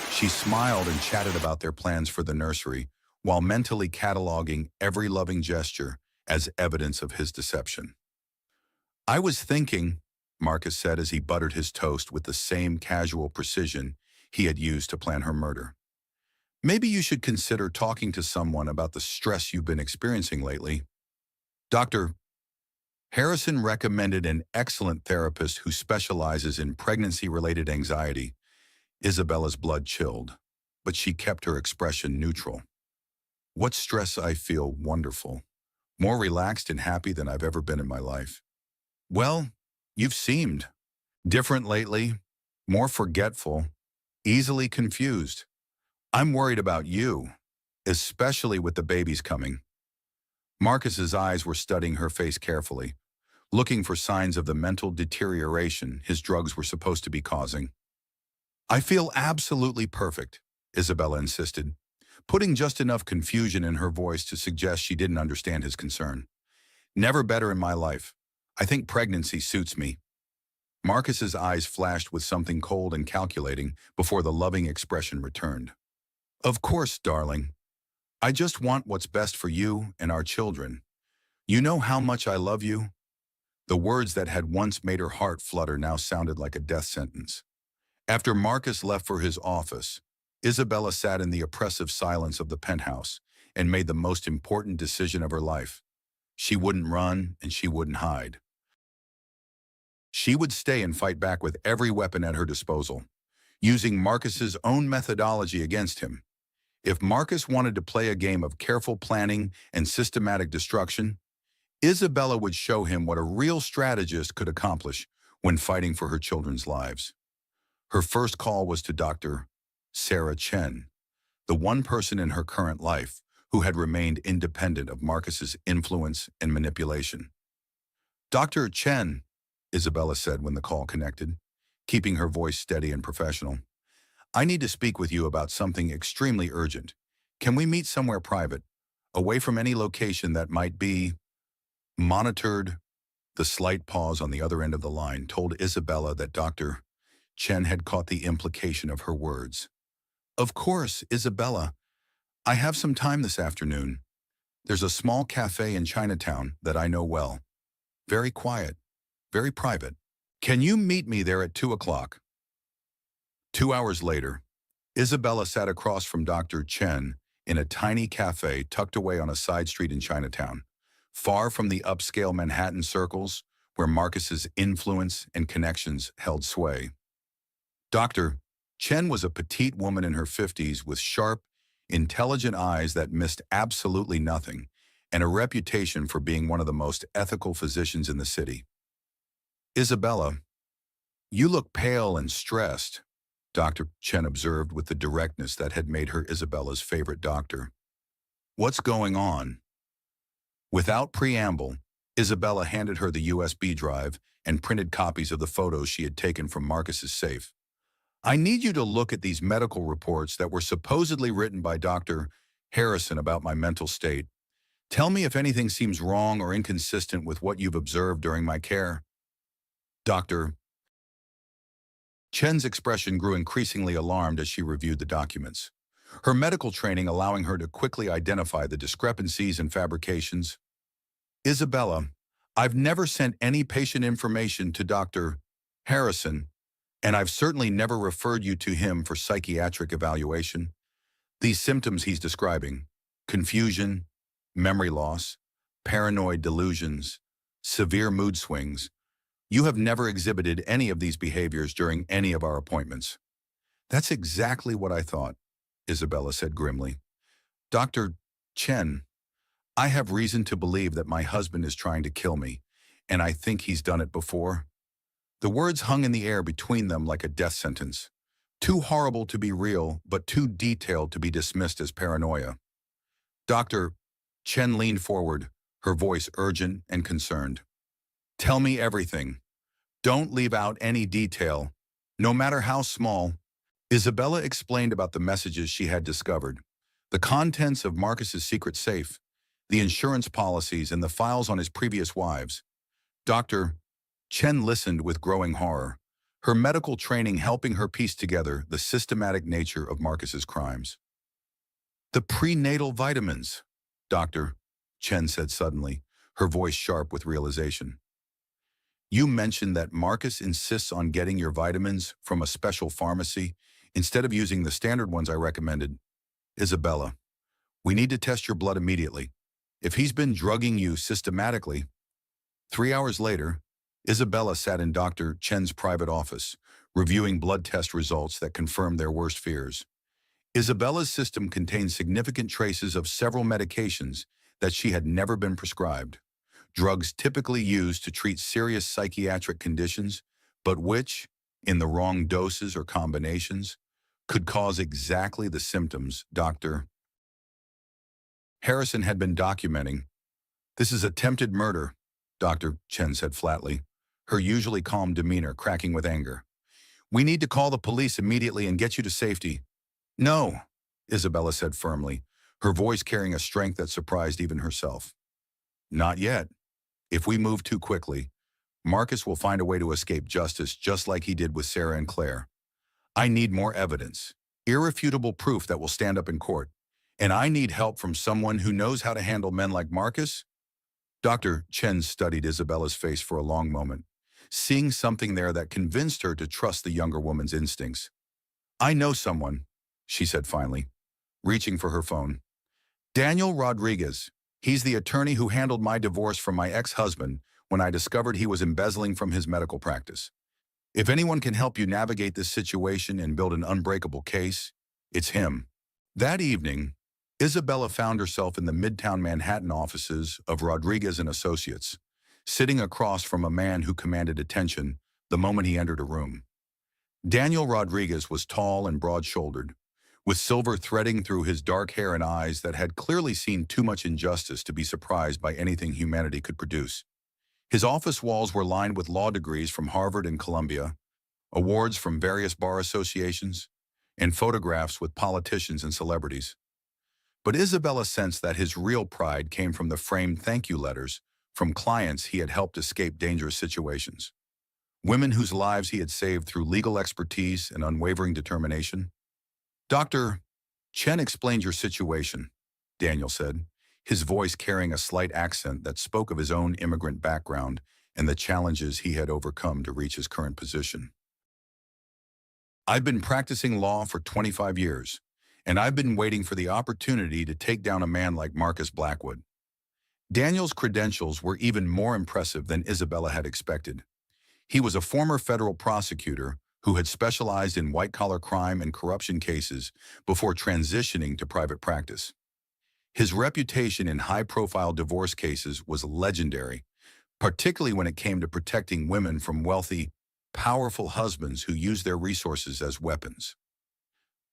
She smiled and chatted about their plans for the nursery while mentally cataloging every loving gesture as evidence of his deception. "I was thinking," Marcus said as he buttered his toast with the same casual precision he had used to plan her murder. "Maybe you should consider talking to someone about the stress you've been experiencing lately. Dr. Harrison recommended an excellent therapist who specializes in pregnancy-related anxiety." Isabella's blood chilled, but she kept her expression neutral. "What stress? I feel wonderful. More relaxed and happy than I've ever been in my life." "Well, you've seemed different lately, more forgetful, easily confused. I'm worried about you, especially with the babies coming." Marcus's eyes were studying her face carefully, looking for signs of the mental deterioration his drugs were supposed to be causing. "I feel absolutely perfect," Isabella insisted, putting just enough confusion in her voice to suggest she didn't understand his concern. "Never better in my life. I think pregnancy suits me." Marcus's eyes flashed with something cold and calculating before the loving expression returned. "Of course, darling. I just want what's best for you and our children. You know how much I love you." The words that had once made her heart flutter now sounded like a death sentence. After Marcus left for his office, Isabella sat in the oppressive silence of the penthouse and made the most important decision of her life. She wouldn't run and she wouldn't hide. She would stay and fight back with every weapon at her disposal, using Marcus's own methodology against him. If Marcus wanted to play a game of careful planning and systematic destruction, Isabella would show him what a real strategist could accomplish when fighting for her children's lives. Her first call was to Dr. Sarah Chen, the one person in her current life who had remained independent of Marcus's influence and manipulation. Dr. Chen, Isabella said when the call connected, keeping her voice steady and professional. I need to speak with you about something extremely urgent. Can we meet somewhere private, away from any location that might be monitored? The slight pause on the other end of the line told Isabella that Dr. Chen had caught the implication of her words. Of course, Isabella. I have some time this afternoon. There's a small cafe in Chinatown that I know well. Very quiet, very private. Can you meet me there at 2 o'clock? 2 hours later, Isabella sat across from Dr. Chen in a tiny cafe tucked away on a side street in Chinatown, far from the upscale Manhattan circles where Marcus's influence and connections held sway. Dr. Chen was a petite woman in her 50s with sharp, intelligent eyes that missed absolutely nothing, and a reputation for being one of the most ethical physicians in the city. Isabella, you look pale and stressed, Dr. Chen observed with the directness that had made her Isabella's favorite doctor. What's going on? Without preamble, Isabella handed her the USB drive and printed copies of the photos she had taken from Marcus's safe. I need you to look at these medical reports that were supposedly written by Dr. Harrison about my mental state. Tell me if anything seems wrong or inconsistent with what you've observed during my care. Dr. Chen's expression grew increasingly alarmed as she reviewed the documents, her medical training allowing her to quickly identify the discrepancies and fabrications. Isabella, I've never sent any patient information to Dr. Harrison, and I've certainly never referred you to him for psychiatric evaluation. These symptoms he's describing, confusion, memory loss, paranoid delusions, severe mood swings, you have never exhibited any of these behaviors during any of our appointments. That's exactly what I thought, Isabella said grimly. Dr. Chen, I have reason to believe that my husband is trying to kill me, and I think he's done it before. The words hung in the air between them like a death sentence, too horrible to be real, but too detailed to be dismissed as paranoia. Dr. Chen leaned forward, her voice urgent and concerned. Tell me everything. Don't leave out any detail, no matter how small. Isabella explained about the messages she had discovered, the contents of Marcus's secret safe, the insurance policies, and the files on his previous wives. Dr. Chen listened with growing horror, her medical training helping her piece together the systematic nature of Marcus's crimes. The prenatal vitamins, Dr. Chen said suddenly, her voice sharp with realization. You mentioned that Marcus insists on getting your vitamins from a special pharmacy instead of using the standard ones I recommended. Isabella, we need to test your blood immediately. If he's been drugging you systematically. 3 hours later, Isabella sat in Dr. Chen's private office, reviewing blood test results that confirmed their worst fears. Isabella's system contained significant traces of several medications that she had never been prescribed. Drugs typically used to treat serious psychiatric conditions, but which, in the wrong doses or combinations, could cause exactly the symptoms Dr. Harrison had been documenting. This is attempted murder, Dr. Chen said flatly, her usually calm demeanor cracking with anger. We need to call the police immediately and get you to safety. No, Isabella said firmly, her voice carrying a strength that surprised even herself. Not yet. If we move too quickly, Marcus will find a way to escape justice just like he did with Sarah and Claire. I need more evidence, irrefutable proof that will stand up in court, and I need help from someone who knows how to handle men like Marcus. Dr. Chen studied Isabella's face for a long moment, seeing something there that convinced her to trust the younger woman's instincts. I know someone, she said finally, reaching for her phone. Daniel Rodriguez. He's the attorney who handled my divorce from my ex-husband when I discovered he was embezzling from his medical practice. If anyone can help you navigate this situation and build an unbreakable case, it's him." That evening, Isabella found herself in the Midtown Manhattan offices of Rodriguez and Associates, sitting across from a man who commanded attention the moment he entered a room. Daniel Rodriguez was tall and broad-shouldered, with silver threading through his dark hair and eyes that had clearly seen too much injustice to be surprised by anything humanity could produce. His office walls were lined with law degrees from Harvard and Columbia, awards from various bar associations, and photographs with politicians and celebrities. But Isabella sensed that his real pride came from the framed thank you letters from clients he had helped escape dangerous situations. Women whose lives he had saved through legal expertise and unwavering determination. "Dr. Chen explained your situation," Daniel said, his voice carrying a slight accent that spoke of his own immigrant background and the challenges he had overcome to reach his current position. "I've been practicing law for 25 years, and I've been waiting for the opportunity to take down a man like Marcus Blackwood." Daniel's credentials were even more impressive than Isabella had expected. He was a former federal prosecutor who had specialized in white-collar crime and corruption cases before transitioning to private practice. His reputation in high-profile divorce cases was legendary, particularly when it came to protecting women from wealthy, powerful husbands who used their resources as weapons.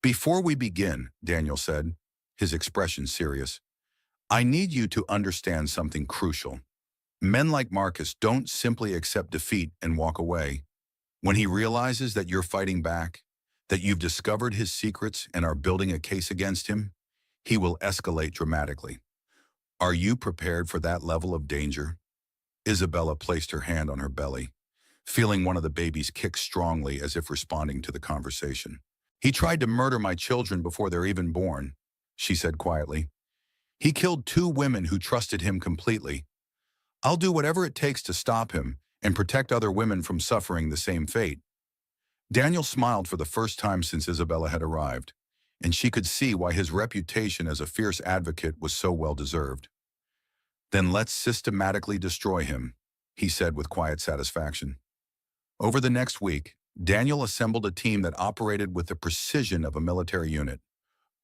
"Before we begin," Daniel said, his expression serious, "I need you to understand something crucial. Men like Marcus don't simply accept defeat and walk away. When he realizes that you're fighting back, that you've discovered his secrets and are building a case against him, he will escalate dramatically. Are you prepared for that level of danger?" Isabella placed her hand on her belly, feeling one of the babies kick strongly as if responding to the conversation. "He tried to murder my children before they're even born," she said quietly. "He killed 2 women who trusted him completely. I'll do whatever it takes to stop him and protect other women from suffering the same fate." Daniel smiled for the first time since Isabella had arrived, and she could see why his reputation as a fierce advocate was so well-deserved. "Then let's systematically destroy him," he said with quiet satisfaction. Over the next week, Daniel assembled a team that operated with the precision of a military unit.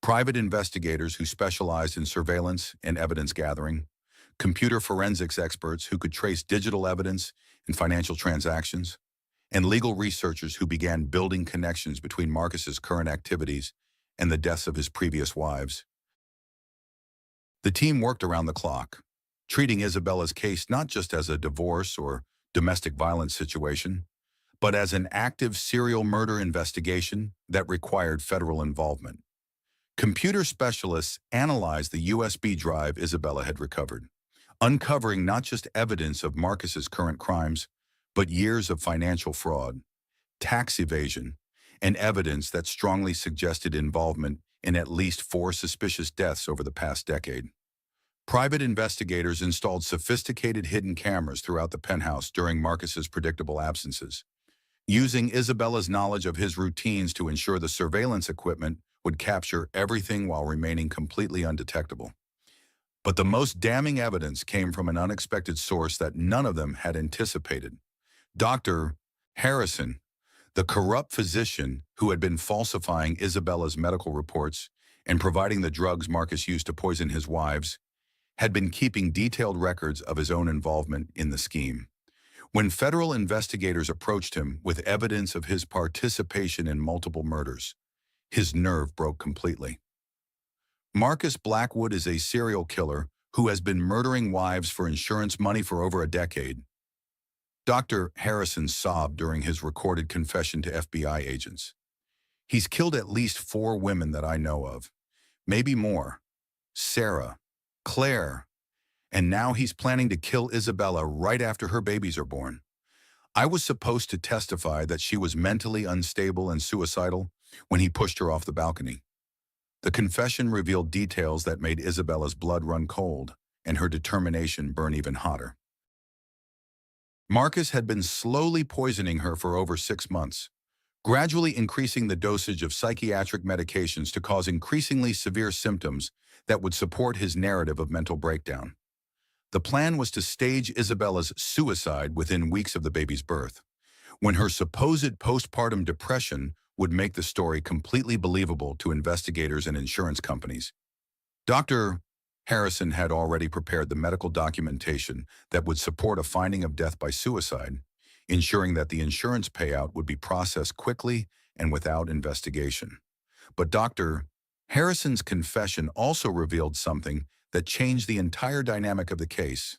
Private investigators who specialized in surveillance and evidence gathering, computer forensics experts who could trace digital evidence and financial transactions, and legal researchers who began building connections between Marcus's current activities and the deaths of his previous wives. The team worked around the clock, treating Isabella's case not just as a divorce or domestic violence situation, but as an active serial murder investigation that required federal involvement. Computer specialists analyzed the USB drive Isabella had recovered, uncovering not just evidence of Marcus's current crimes, but years of financial fraud, tax evasion, and evidence that strongly suggested involvement in at least 4 suspicious deaths over the past decade. Private investigators installed sophisticated hidden cameras throughout the penthouse during Marcus's predictable absences, using Isabella's knowledge of his routines to ensure the surveillance equipment would capture everything while remaining completely undetectable. But the most damning evidence came from an unexpected source that none of them had anticipated. Dr. Harrison, the corrupt physician who had been falsifying Isabella's medical reports and providing the drugs Marcus used to poison his wives, had been keeping detailed records of his own involvement in the scheme. When federal investigators approached him with evidence of his participation in multiple murders, his nerve broke completely. Marcus Blackwood is a serial killer who has been murdering wives for insurance money for over a decade. Dr. Harrison sobbed during his recorded confession to FBI agents. "He's killed at least 4 women that I know of, maybe more. Sarah, Claire, and now he's planning to kill Isabella right after her babies are born. I was supposed to testify that she was mentally unstable and suicidal when he pushed her off the balcony." The confession revealed details that made Isabella's blood run cold and her determination burn even hotter. Marcus had been slowly poisoning her for over 6 months, gradually increasing the dosage of psychiatric medications to cause increasingly severe symptoms that would support his narrative of mental breakdown. The plan was to stage Isabella's suicide within weeks of the baby's birth, when her supposed postpartum depression would make the story completely believable to investigators and insurance companies. Dr. Harrison had already prepared the medical documentation that would support a finding of death by suicide, ensuring that the insurance payout would be processed quickly and without investigation. But Dr. Harrison's confession also revealed something that changed the entire dynamic of the case.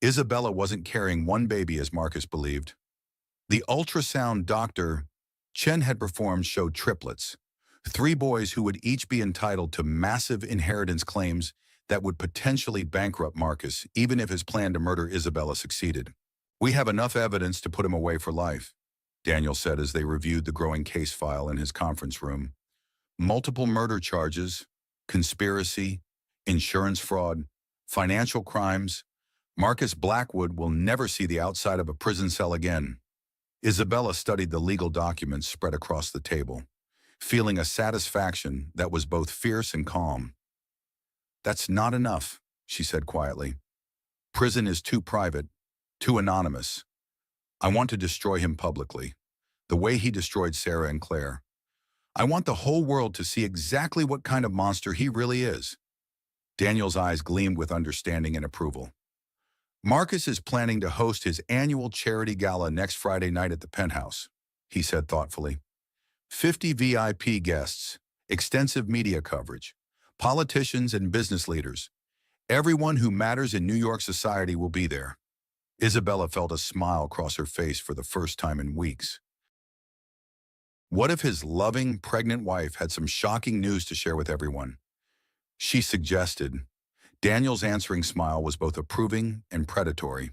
Isabella wasn't carrying one baby as Marcus believed. The ultrasound Dr. Chen had performed showed triplets, three boys who would each be entitled to massive inheritance claims that would potentially bankrupt Marcus even if his plan to murder Isabella succeeded. "We have enough evidence to put him away for life," Daniel said as they reviewed the growing case file in his conference room. "Multiple murder charges, conspiracy, insurance fraud, financial crimes. Marcus Blackwood will never see the outside of a prison cell again." Isabella studied the legal documents spread across the table, feeling a satisfaction that was both fierce and calm. "That's not enough," she said quietly. "Prison is too private, too anonymous. I want to destroy him publicly, the way he destroyed Sarah and Claire. I want the whole world to see exactly what kind of monster he really is." Daniel's eyes gleamed with understanding and approval. "Marcus is planning to host his annual charity gala next Friday night at the Penthouse," he said thoughtfully. 50 VIP guests, extensive media coverage, politicians and business leaders. Everyone who matters in New York society will be there. Isabella felt a smile cross her face for the first time in weeks. What if his loving, pregnant wife had some shocking news to share with everyone? She suggested. Daniel's answering smile was both approving and predatory.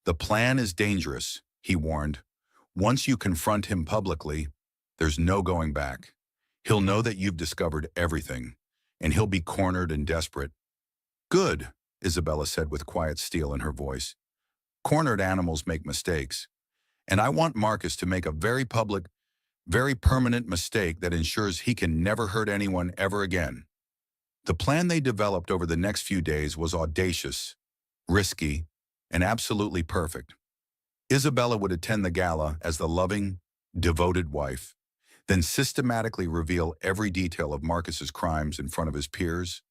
"The plan is dangerous," he warned. "Once you confront him publicly, there's no going back. He'll know that you've discovered everything, and he'll be cornered and desperate." "Good," Isabella said with quiet steel in her voice. "Cornered animals make mistakes, and I want Marcus to make a very public, very permanent mistake that ensures he can never hurt anyone ever again." The plan they developed over the next few days was audacious, risky, and absolutely perfect. Isabella would attend the gala as the loving, devoted wife, then systematically reveal every detail of Marcus's crimes in front of his peers,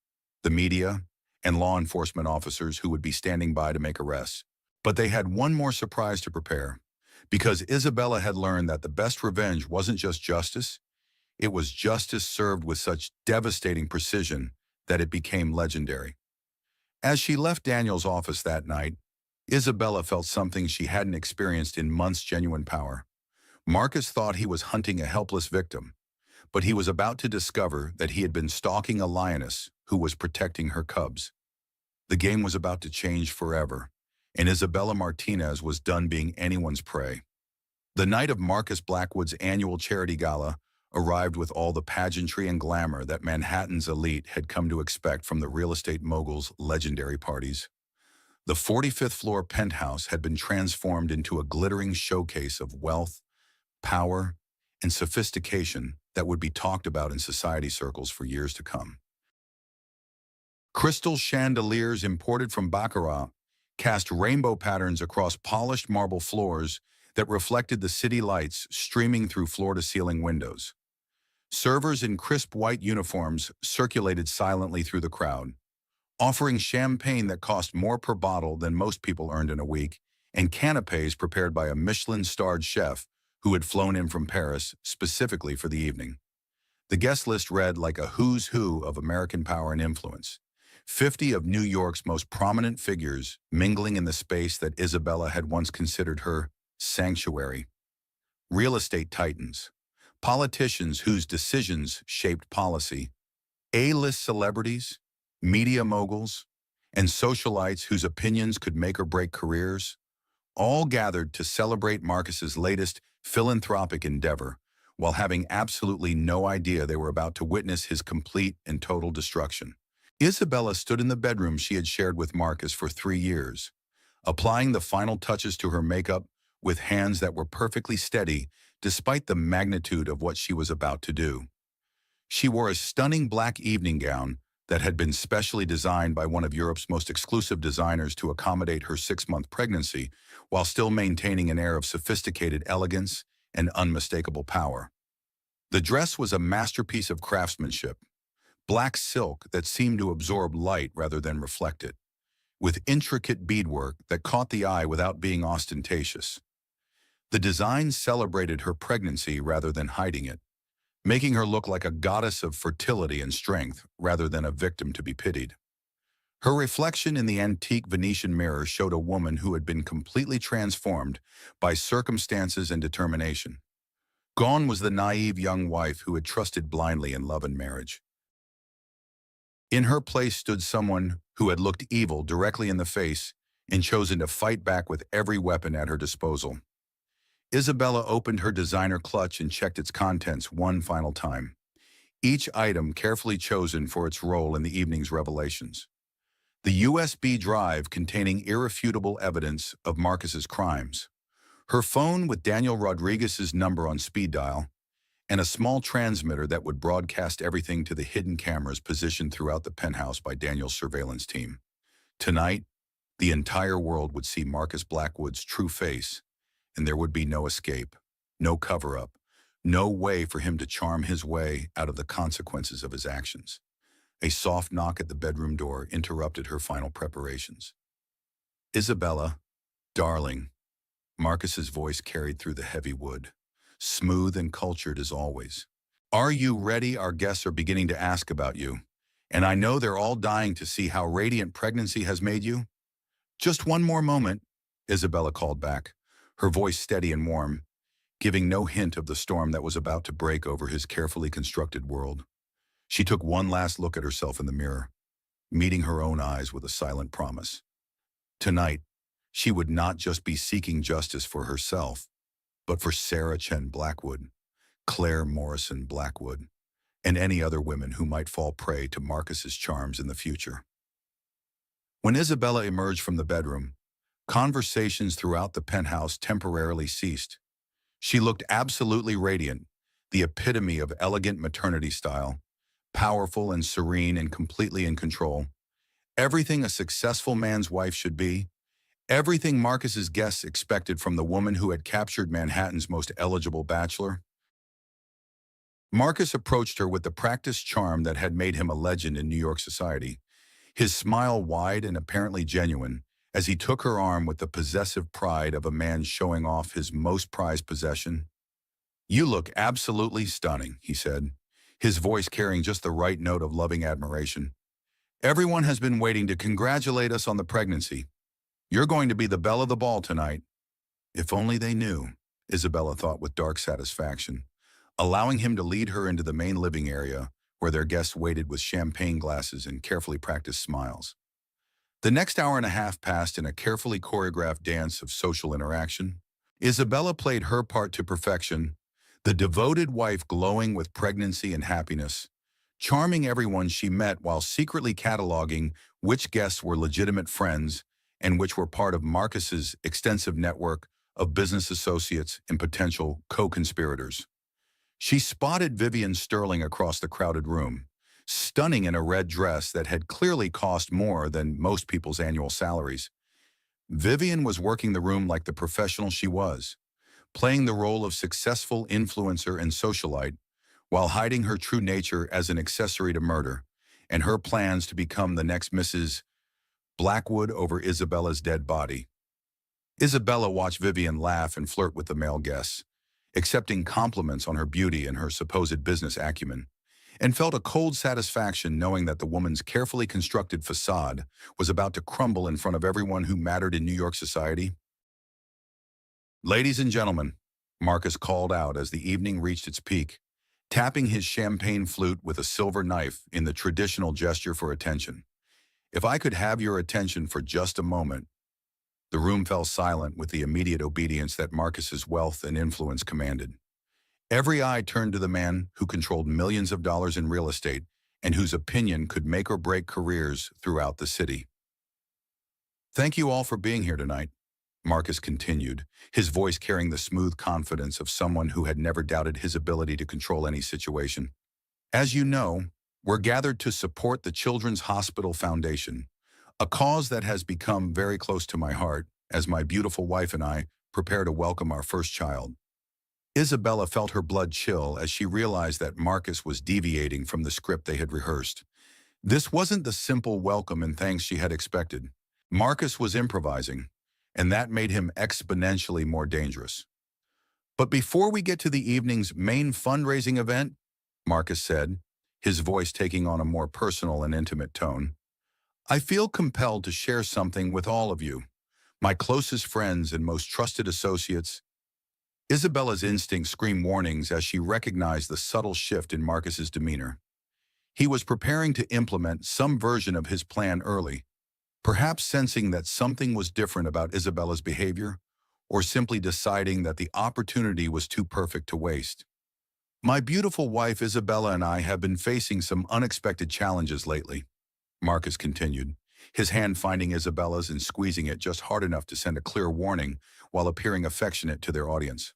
the media, and law enforcement officers who would be standing by to make arrests. But they had one more surprise to prepare, because Isabella had learned that the best revenge wasn't just justice, it was justice served with such devastating precision that it became legendary. As she left Daniel's office that night, Isabella felt something she hadn't experienced in months: genuine power. Marcus thought he was hunting a helpless victim, but he was about to discover that he had been stalking a lioness who was protecting her cubs. The game was about to change forever, and Isabella Martinez was done being anyone's prey. The night of Marcus Blackwood's annual charity gala arrived with all the pageantry and glamour that Manhattan's elite had come to expect from the real estate mogul's legendary parties. The 45th floor penthouse had been transformed into a glittering showcase of wealth, power, and sophistication that would be talked about in society circles for years to come. Crystal chandeliers imported from Baccarat cast rainbow patterns across polished marble floors that reflected the city lights streaming through floor-to-ceiling windows. Servers in crisp white uniforms circulated silently through the crowd, offering champagne that cost more per bottle than most people earned in a week, and canapés prepared by a Michelin-starred chef who had flown in from Paris specifically for the evening. The guest list read like a who's who of American power and influence. 50 of New York's most prominent figures mingling in the space that Isabella had once considered her sanctuary. Real estate titans, politicians whose decisions shaped policy, A-list celebrities, media moguls, and socialites whose opinions could make or break careers, all gathered to celebrate Marcus's latest philanthropic endeavor while having absolutely no idea they were about to witness his complete and total destruction. Isabella stood in the bedroom she had shared with Marcus for 3 years, applying the final touches to her makeup with hands that were perfectly steady despite the magnitude of what she was about to do. She wore a stunning black evening gown that had been specially designed by one of Europe's most exclusive designers to accommodate her 6-month pregnancy while still maintaining an air of sophisticated elegance and unmistakable power. The dress was a masterpiece of craftsmanship, black silk that seemed to absorb light rather than reflect it, with intricate beadwork that caught the eye without being ostentatious. The design celebrated her pregnancy rather than hiding it, making her look like a goddess of fertility and strength rather than a victim to be pitied. Her reflection in the antique Venetian mirror showed a woman who had been completely transformed by circumstances and determination. Gone was the naive young wife who had trusted blindly in love and marriage. In her place stood someone who had looked evil directly in the face and chosen to fight back with every weapon at her disposal. Isabella opened her designer clutch and checked its contents one final time, each item carefully chosen for its role in the evening's revelations. The USB drive containing irrefutable evidence of Marcus's crimes, her phone with Daniel Rodriguez's number on speed dial, and a small transmitter that would broadcast everything to the hidden cameras positioned throughout the penthouse by Daniel's surveillance team. Tonight, the entire world would see Marcus Blackwood's true face, and there would be no escape, no cover-up, no way for him to charm his way out of the consequences of his actions. A soft knock at the bedroom door interrupted her final preparations. "Isabella, darling," Marcus's voice carried through the heavy wood, smooth and cultured as always. "Are you ready? Our guests are beginning to ask about you, and I know they're all dying to see how radiant pregnancy has made you." "Just one more moment," Isabella called back, her voice steady and warm, giving no hint of the storm that was about to break over his carefully constructed world. She took one last look at herself in the mirror, meeting her own eyes with a silent promise. Tonight, she would not just be seeking justice for herself, but for Sarah Chen Blackwood, Claire Morrison Blackwood, and any other women who might fall prey to Marcus's charms in the future. When Isabella emerged from the bedroom, conversations throughout the penthouse temporarily ceased. She looked absolutely radiant, the epitome of elegant maternity style, powerful and serene and completely in control. Everything a successful man's wife should be, everything Marcus's guests expected from the woman who had captured Manhattan's most eligible bachelor. Marcus approached her with the practiced charm that had made him a legend in New York society, his smile wide and apparently genuine, as he took her arm with the possessive pride of a man showing off his most prized possession. "You look absolutely stunning," he said, his voice carrying just the right note of loving admiration. "Everyone has been waiting to congratulate us on the pregnancy. You're going to be the belle of the ball tonight." If only they knew, Isabella thought with dark satisfaction, allowing him to lead her into the main living area where their guests waited with champagne glasses and carefully practiced smiles. The next hour and a half passed in a carefully choreographed dance of social interaction. Isabella played her part to perfection, the devoted wife glowing with pregnancy and happiness, charming everyone she met while secretly cataloging which guests were legitimate friends and which were part of Marcus's extensive network of business associates and potential co-conspirators. She spotted Vivian Sterling across the crowded room, stunning in a red dress that had clearly cost more than most people's annual salaries. Vivian was working the room like the professional she was, playing the role of successful influencer and socialite, while hiding her true nature as an accessory to murder, and her plans to become the next Mrs. Blackwood over Isabella's dead body. Isabella watched Vivian laugh and flirt with the male guests, accepting compliments on her beauty and her supposed business acumen, and felt a cold satisfaction knowing that the woman's carefully constructed facade was about to crumble in front of everyone who mattered in New York society. "Ladies and gentlemen," Marcus called out as the evening reached its peak, tapping his champagne flute with a silver knife in the traditional gesture for attention. "If I could have your attention for just a moment." The room fell silent with the immediate obedience that Marcus's wealth and influence commanded. Every eye turned to the man who controlled millions of dollars in real estate and whose opinion could make or break careers throughout the city. "Thank you all for being here tonight," Marcus continued, his voice carrying the smooth confidence of someone who had never doubted his ability to control any situation. "As you know, We're gathered to support the Children's Hospital Foundation, a cause that has become very close to my heart as my beautiful wife and I prepare to welcome our first child. Isabella felt her blood chill as she realized that Marcus was deviating from the script they had rehearsed. This wasn't the simple welcome and thanks she had expected. Marcus was improvising, and that made him exponentially more dangerous. But before we get to the evening's main fundraising event, Marcus said, his voice taking on a more personal and intimate tone, I feel compelled to share something with all of you, my closest friends and most trusted associates. Isabella's instincts screamed warnings as she recognized the subtle shift in Marcus's demeanor. He was preparing to implement some version of his plan early, perhaps sensing that something was different about Isabella's behavior, or simply deciding that the opportunity was too perfect to waste. My beautiful wife Isabella and I have been facing some unexpected challenges lately, Marcus continued, his hand finding Isabella's and squeezing it just hard enough to send a clear warning while appearing affectionate to their audience.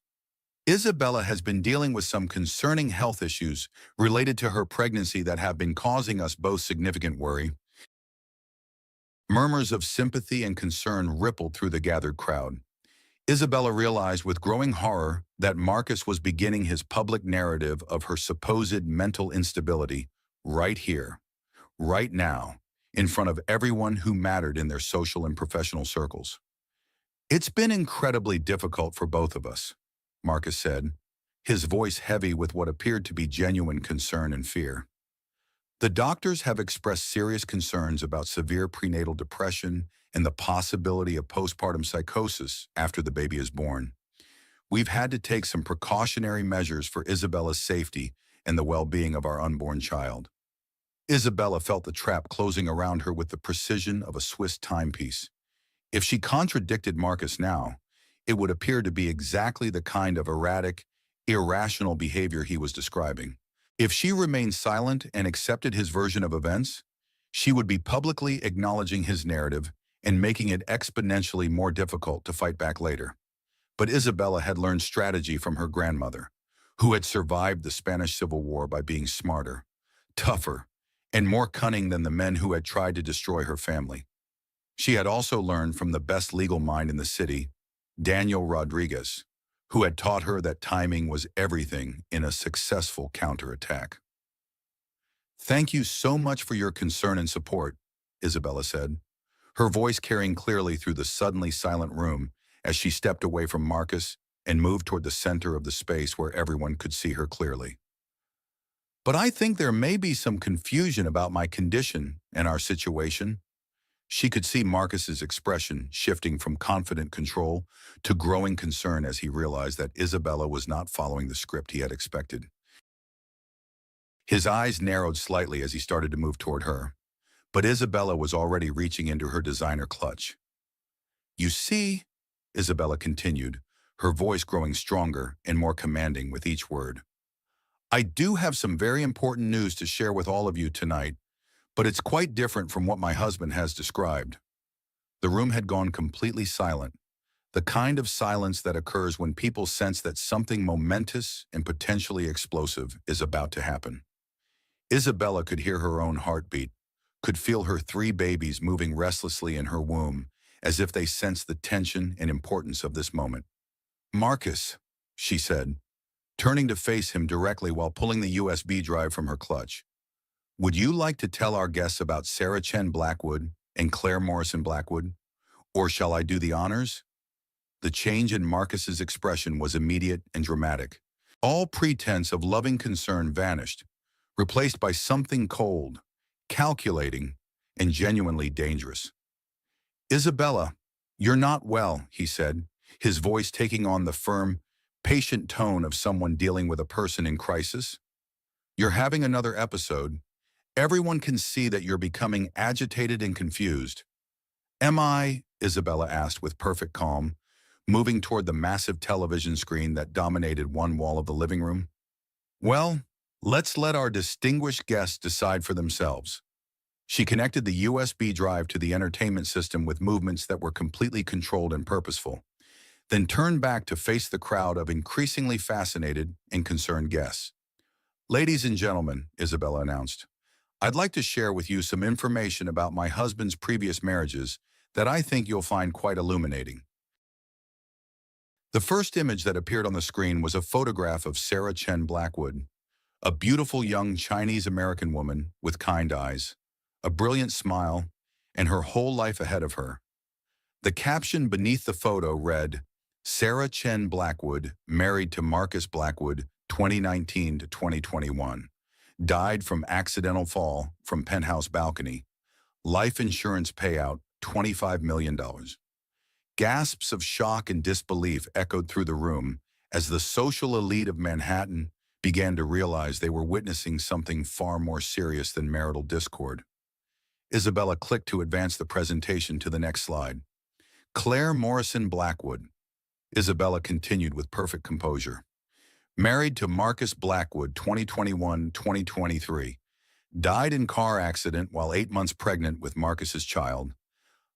Isabella has been dealing with some concerning health issues related to her pregnancy that have been causing us both significant worry. Murmurs of sympathy and concern rippled through the gathered crowd. Isabella realized with growing horror that Marcus was beginning his public narrative of her supposed mental instability right here, right now, in front of everyone who mattered in their social and professional circles. It's been incredibly difficult for both of us, Marcus said, his voice heavy with what appeared to be genuine concern and fear. The doctors have expressed serious concerns about severe prenatal depression and the possibility of postpartum psychosis after the baby is born. We've had to take some precautionary measures for Isabella's safety and the well-being of our unborn child. Isabella felt the trap closing around her with the precision of a Swiss timepiece. If she contradicted Marcus now, it would appear to be exactly the kind of erratic, irrational behavior he was describing. If she remained silent and accepted his version of events, she would be publicly acknowledging his narrative and making it exponentially more difficult to fight back later. But Isabella had learned strategy from her grandmother, who had survived the Spanish Civil War by being smarter, tougher, and more cunning than the men who had tried to destroy her family. She had also learned from the best legal mind in the city, Daniel Rodriguez, who had taught her that timing was everything in a successful counterattack. Thank you so much for your concern and support, Isabella said, her voice carrying clearly through the suddenly silent room as she stepped away from Marcus and moved toward the center of the space where everyone could see her clearly. But I think there may be some confusion about my condition and our situation. She could see Marcus's expression shifting from confident control to growing concern as he realized that Isabella was not following the script he had expected. His eyes narrowed slightly as he started to move toward her, but Isabella was already reaching into her designer clutch. You see, Isabella continued, her voice growing stronger and more commanding with each word, I do have some very important news to share with all of you tonight, but it's quite different from what my husband has described. The room had gone completely silent, the kind of silence that occurs when people sense that something momentous and potentially explosive is about to happen. Isabella could hear her own heartbeat, could feel her 3 babies moving restlessly in her womb, as if they sensed the tension and importance of this moment. Marcus, she said, turning to face him directly while pulling the USB drive from her clutch. Would you like to tell our guests about Sarah Chen Blackwood and Claire Morrison Blackwood? Or shall I do the honors? The change in Marcus's expression was immediate and dramatic. All pretense of loving concern vanished, replaced by something cold, calculating, and genuinely dangerous. Isabella, you're not well, he said, his voice taking on the firm, patient tone of someone dealing with a person in crisis. You're having another episode. Everyone can see that you're becoming agitated and confused. Am I? Isabella asked with perfect calm, moving toward the massive television screen that dominated one wall of the living room. Well, let's let our distinguished guests decide for themselves. She connected the USB drive to the entertainment system with movements that were completely controlled and purposeful, then turned back to face the crowd of increasingly fascinated and concerned guests. Ladies and gentlemen, Isabella announced, I'd like to share with you some information about my husband's previous marriages that I think you'll find quite illuminating. The first image that appeared on the screen was a photograph of Sarah Chen Blackwood, a beautiful young Chinese-American woman with kind eyes, a brilliant smile, and her whole life ahead of her. The caption beneath the photo read, "Sarah Chen Blackwood, married to Marcus Blackwood, 2019 to 2021. Died from accidental fall from penthouse balcony. Life insurance payout, $25 million. Gasps of shock and disbelief echoed through the room as the social elite of Manhattan began to realize they were witnessing something far more serious than marital discord. Isabella clicked to advance the presentation to the next slide. Claire Morrison Blackwood. Isabella continued with perfect composure. Married to Marcus Blackwood, 2021-2023. Died in car accident while 8 months pregnant with Marcus's child.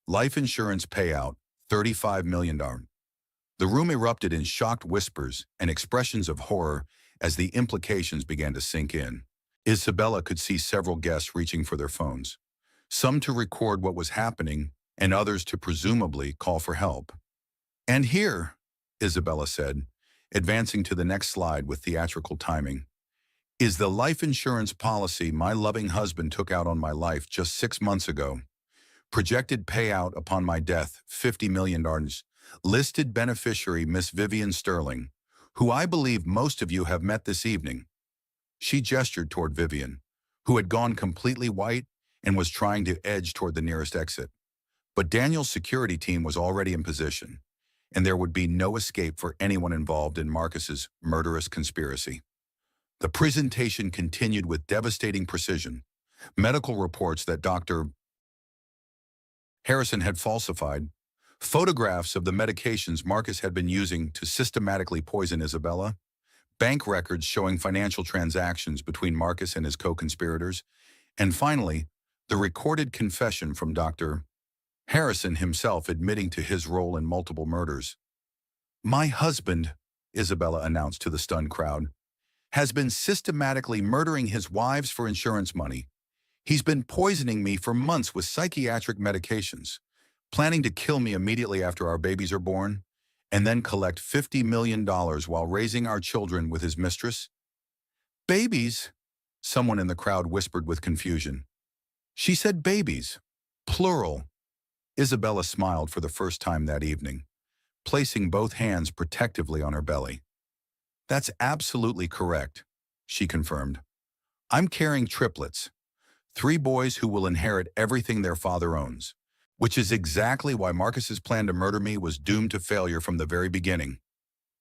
Life insurance payout, $35 million. The room erupted in shocked whispers and expressions of horror as the implications began to sink in. Isabella could see several guests reaching for their phones, some to record what was happening and others to presumably call for help. "And here," Isabella said, advancing to the next slide with theatrical timing, "is the life insurance policy my loving husband took out on my life just 6 months ago. Projected payout upon my death, $50 million. Listed beneficiary Miss Vivian Sterling, who I believe most of you have met this evening." She gestured toward Vivian, who had gone completely white and was trying to edge toward the nearest exit. But Daniel's security team was already in position, and there would be no escape for anyone involved in Marcus's murderous conspiracy. The presentation continued with devastating precision. Medical reports that Dr. Harrison had falsified, photographs of the medications Marcus had been using to systematically poison Isabella, bank records showing financial transactions between Marcus and his co-conspirators, and finally, the recorded confession from Dr. Harrison himself admitting to his role in multiple murders. "My husband," Isabella announced to the stunned crowd, "has been systematically murdering his wives for insurance money. He's been poisoning me for months with psychiatric medications, planning to kill me immediately after our babies are born, and then collect $50 million while raising our children with his mistress." "Babies?" someone in the crowd whispered with confusion. "She said babies, plural." Isabella smiled for the first time that evening, placing both hands protectively on her belly. "That's absolutely correct," she confirmed. "I'm carrying triplets, 3 boys who will inherit everything their father owns, which is exactly why Marcus's plan to murder me was doomed to failure from the very beginning."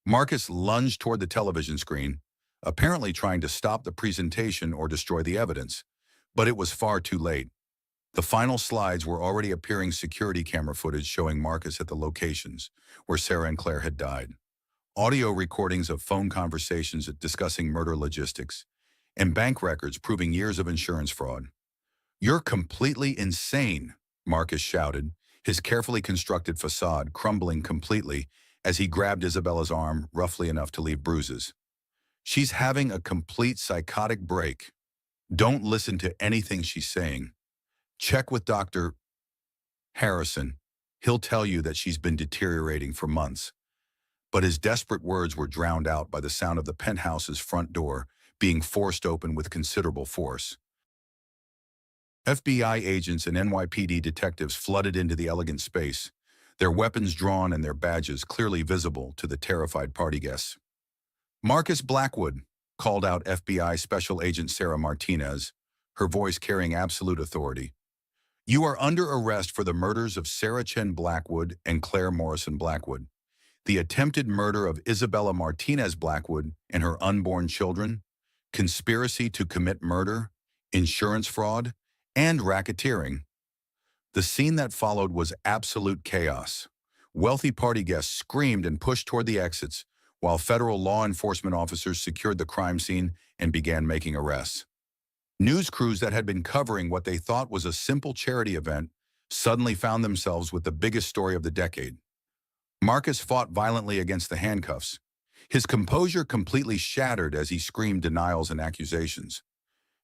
Marcus lunged toward the television screen, apparently trying to stop the presentation or destroy the evidence, but it was far too late. The final slides were already appearing security camera footage showing Marcus at the locations where Sarah and Claire had died, audio recordings of phone conversations discussing murder logistics, and bank records proving years of insurance fraud. "You're completely insane," Marcus shouted, his carefully constructed facade crumbling completely as he grabbed Isabella's arm roughly enough to leave bruises. "She's having a complete psychotic break. Don't listen to anything she's saying. Check with Dr. Harrison. He'll tell you that she's been deteriorating for months." But his desperate words were drowned out by the sound of the penthouse's front door being forced open with considerable force. FBI agents and NYPD detectives flooded into the elegant space, their weapons drawn and their badges clearly visible to the terrified party guests. "Marcus Blackwood," called out FBI Special Agent Sarah Martinez, her voice carrying absolute authority. "You are under arrest for the murders of Sarah Chen Blackwood and Claire Morrison Blackwood, the attempted murder of Isabella Martinez Blackwood and her unborn children, conspiracy to commit murder, insurance fraud, and racketeering." The scene that followed was absolute chaos. Wealthy party guests screamed and pushed toward the exits, while federal law enforcement officers secured the crime scene and began making arrests. News crews that had been covering what they thought was a simple charity event suddenly found themselves with the biggest story of the decade. Marcus fought violently against the handcuffs, his composure completely shattered as he screamed denials and accusations.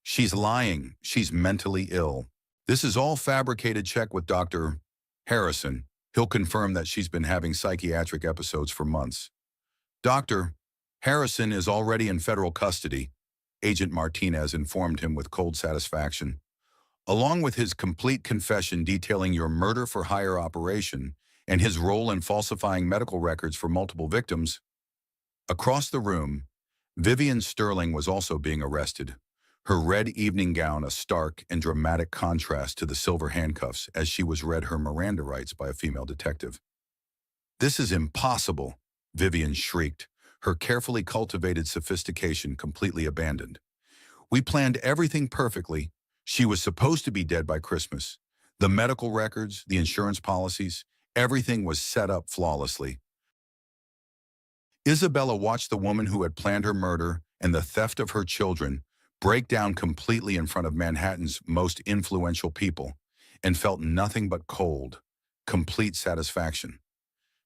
She's lying. She's mentally ill. This is all fabricated. Check with Dr. Harrison. He'll confirm that she's been having psychiatric episodes for months. Dr. Harrison is already in federal custody, Agent Martinez informed him with cold satisfaction. Along with his complete confession detailing your murder-for-hire operation and his role in falsifying medical records for multiple victims. Across the room, Vivian Sterling was also being arrested, her red evening gown a stark and dramatic contrast to the silver handcuffs as she was read her Miranda rights by a female detective. "This is impossible," Vivian shrieked, her carefully cultivated sophistication completely abandoned. "We planned everything perfectly. She was supposed to be dead by Christmas. The medical records, the insurance policies, everything was set up flawlessly." Isabella watched the woman who had planned her murder and the theft of her children break down completely in front of Manhattan's most influential people and felt nothing but cold, complete satisfaction.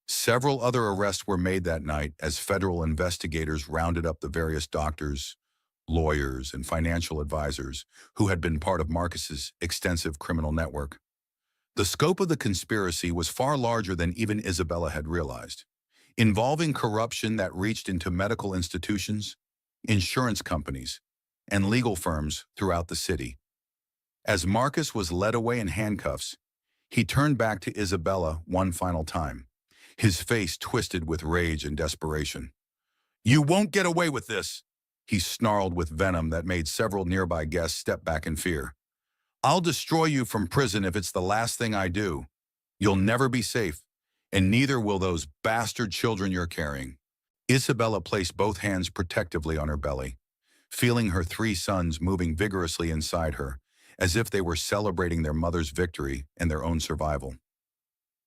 Several other arrests were made that night as federal investigators rounded up the various doctors, lawyers, and financial advisors who had been part of Marcus's extensive criminal network. The scope of the conspiracy was far larger than even Isabella had realized, involving corruption that reached into medical institutions, insurance companies, and legal firms throughout the city. As Marcus was led away in handcuffs, he turned back to Isabella one final time, his face twisted with rage and desperation. "You won't get away with this," he snarled with venom that made several nearby guests step back in fear. "I'll destroy you from prison if it's the last thing I do. You'll never be safe, and neither will those bastard children you're carrying." Isabella placed both hands protectively on her belly, feeling her 3 sons moving vigorously inside her, as if they were celebrating their mother's victory and their own survival.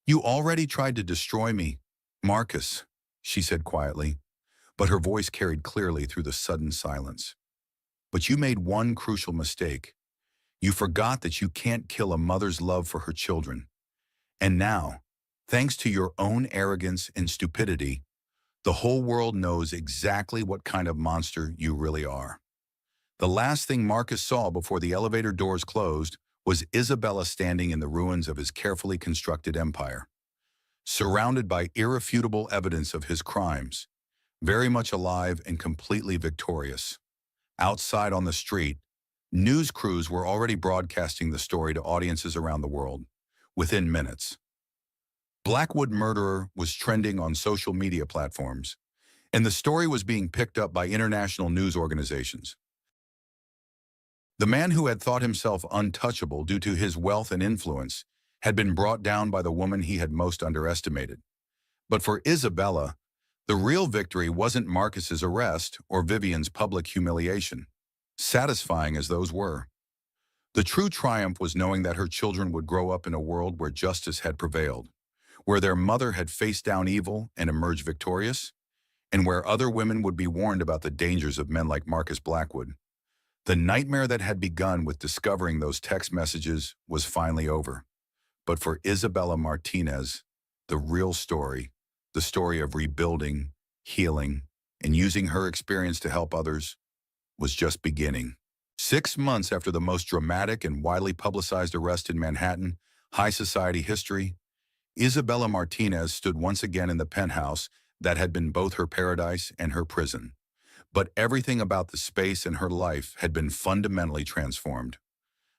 "You already tried to destroy me, Marcus," she said quietly, but her voice carried clearly through the sudden silence. "But you made one crucial mistake. You forgot that you can't kill a mother's love for her children. And now, thanks to your own arrogance and stupidity, the whole world knows exactly what kind of monster you really are." The last thing Marcus saw before the elevator doors closed was Isabella standing in the ruins of his carefully constructed empire, surrounded by irrefutable evidence of his crimes, very much alive and completely victorious. Outside on the street, news crews were already broadcasting the story to audiences around the world within minutes. Blackwood Murderer was trending on social media platforms, and the story was being picked up by international news organizations. The man who had thought himself untouchable due to his wealth and influence had been brought down by the woman he had most underestimated. But for Isabella, the real victory wasn't Marcus's arrest or Vivian's public humiliation, satisfying as those were. The true triumph was knowing that her children would grow up in a world where justice had prevailed, where their mother had faced down evil and emerged victorious, and where other women would be warned about the dangers of men like Marcus Blackwood. The nightmare that had begun with discovering those text messages was finally over. But for Isabella Martinez, the real story, the story of rebuilding, healing, and using her experience to help others, was just beginning. 6 months after the most dramatic and widely publicized arrest in Manhattan high society history, Isabella Martinez stood once again in the penthouse that had been both her paradise and her prison. But everything about the space in her life had been fundamentally transformed.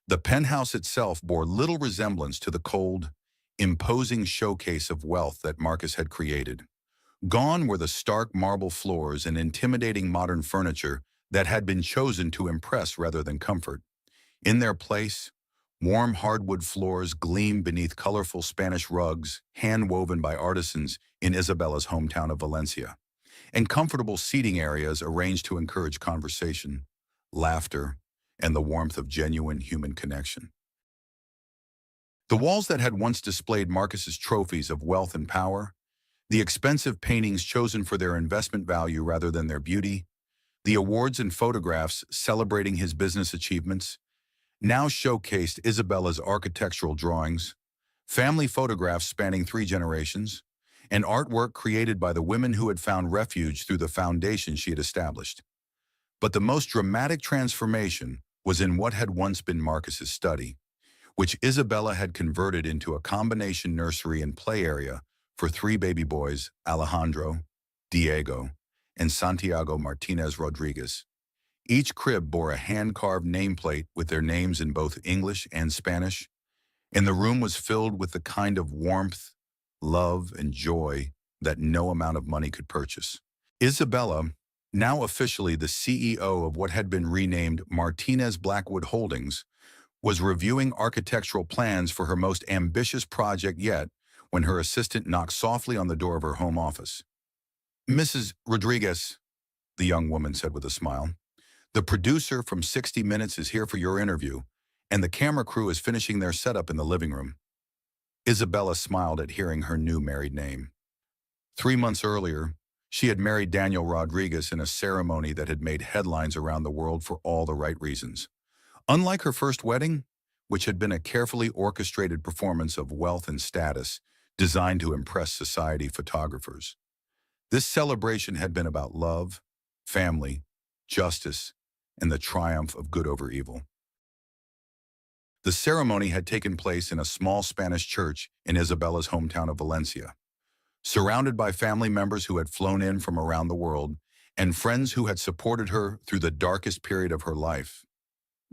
The penthouse itself bore little resemblance to the cold, imposing showcase of wealth that Marcus had created. Gone were the stark marble floors and intimidating modern furniture that had been chosen to impress rather than comfort. In their place, warm hardwood floors gleamed beneath colorful Spanish rugs, hand-woven by artisans in Isabella's hometown of Valencia, and comfortable seating areas arranged to encourage conversation, laughter, and the warmth of genuine human connection. The walls that had once displayed Marcus's trophies of wealth and power, the expensive paintings chosen for their investment value rather than their beauty, the awards and photographs celebrating his business achievements, now showcased Isabella's architectural drawings, family photographs spanning 3 generations, and artwork created by the women who had found refuge through the foundation she had established. But the most dramatic transformation was in what had once been Marcus's study, which Isabella had converted into a combination nursery and play area for three baby boys, Alejandro, Diego, and Santiago Martinez Rodriguez. Each crib bore a hand-carved nameplate with their names in both English and Spanish, and the room was filled with the kind of warmth, love, and joy that no amount of money could purchase. Isabella, now officially the CEO of what had been renamed Martinez Blackwood Holdings, was reviewing architectural plans for her most ambitious project yet when her assistant knocked softly on the door of her home office. "Mrs. Rodriguez," the young woman said with a smile, "the producer from 60 Minutes is here for your interview, and the camera crew is finishing their setup in the living room." Isabella smiled at hearing her new married name. 3 months earlier, she had married Daniel Rodriguez in a ceremony that had made headlines around the world for all the right reasons. Unlike her first wedding, which had been a carefully orchestrated performance of wealth and status designed to impress society photographers, this celebration had been about love, family, justice, and the triumph of good over evil. The ceremony had taken place in a small Spanish church in Isabella's hometown of Valencia. Surrounded by family members who had flown in from around the world and friends who had supported her through the darkest period of her life,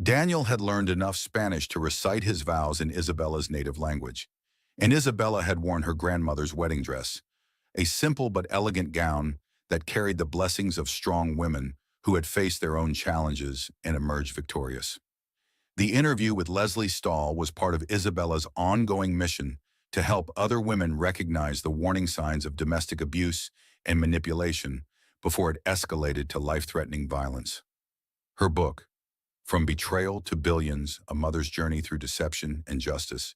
Daniel had learned enough Spanish to recite his vows in Isabella's native language, and Isabella had worn her grandmother's wedding dress, a simple but elegant gown that carried the blessings of strong women who had faced their own challenges and emerged victorious. The interview with Leslie Stahl was part of Isabella's ongoing mission to help other women recognize the warning signs of domestic abuse and manipulation before it escalated to life-threatening violence. Her book, From Betrayal to Billions, A Mother's Journey Through Deception and Justice,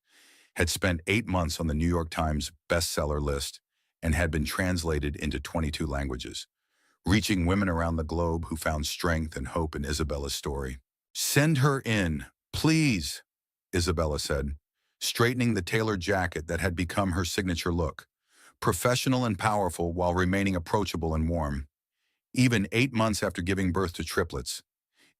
had spent 8 months on the New York Times bestseller list and had been translated into 22 languages, reaching women around the globe who found strength and hope in Isabella's story. "Send her in, please," Isabella said, straightening the tailored jacket that had become her signature look, professional and powerful while remaining approachable and warm. Even 8 months after giving birth to triplets,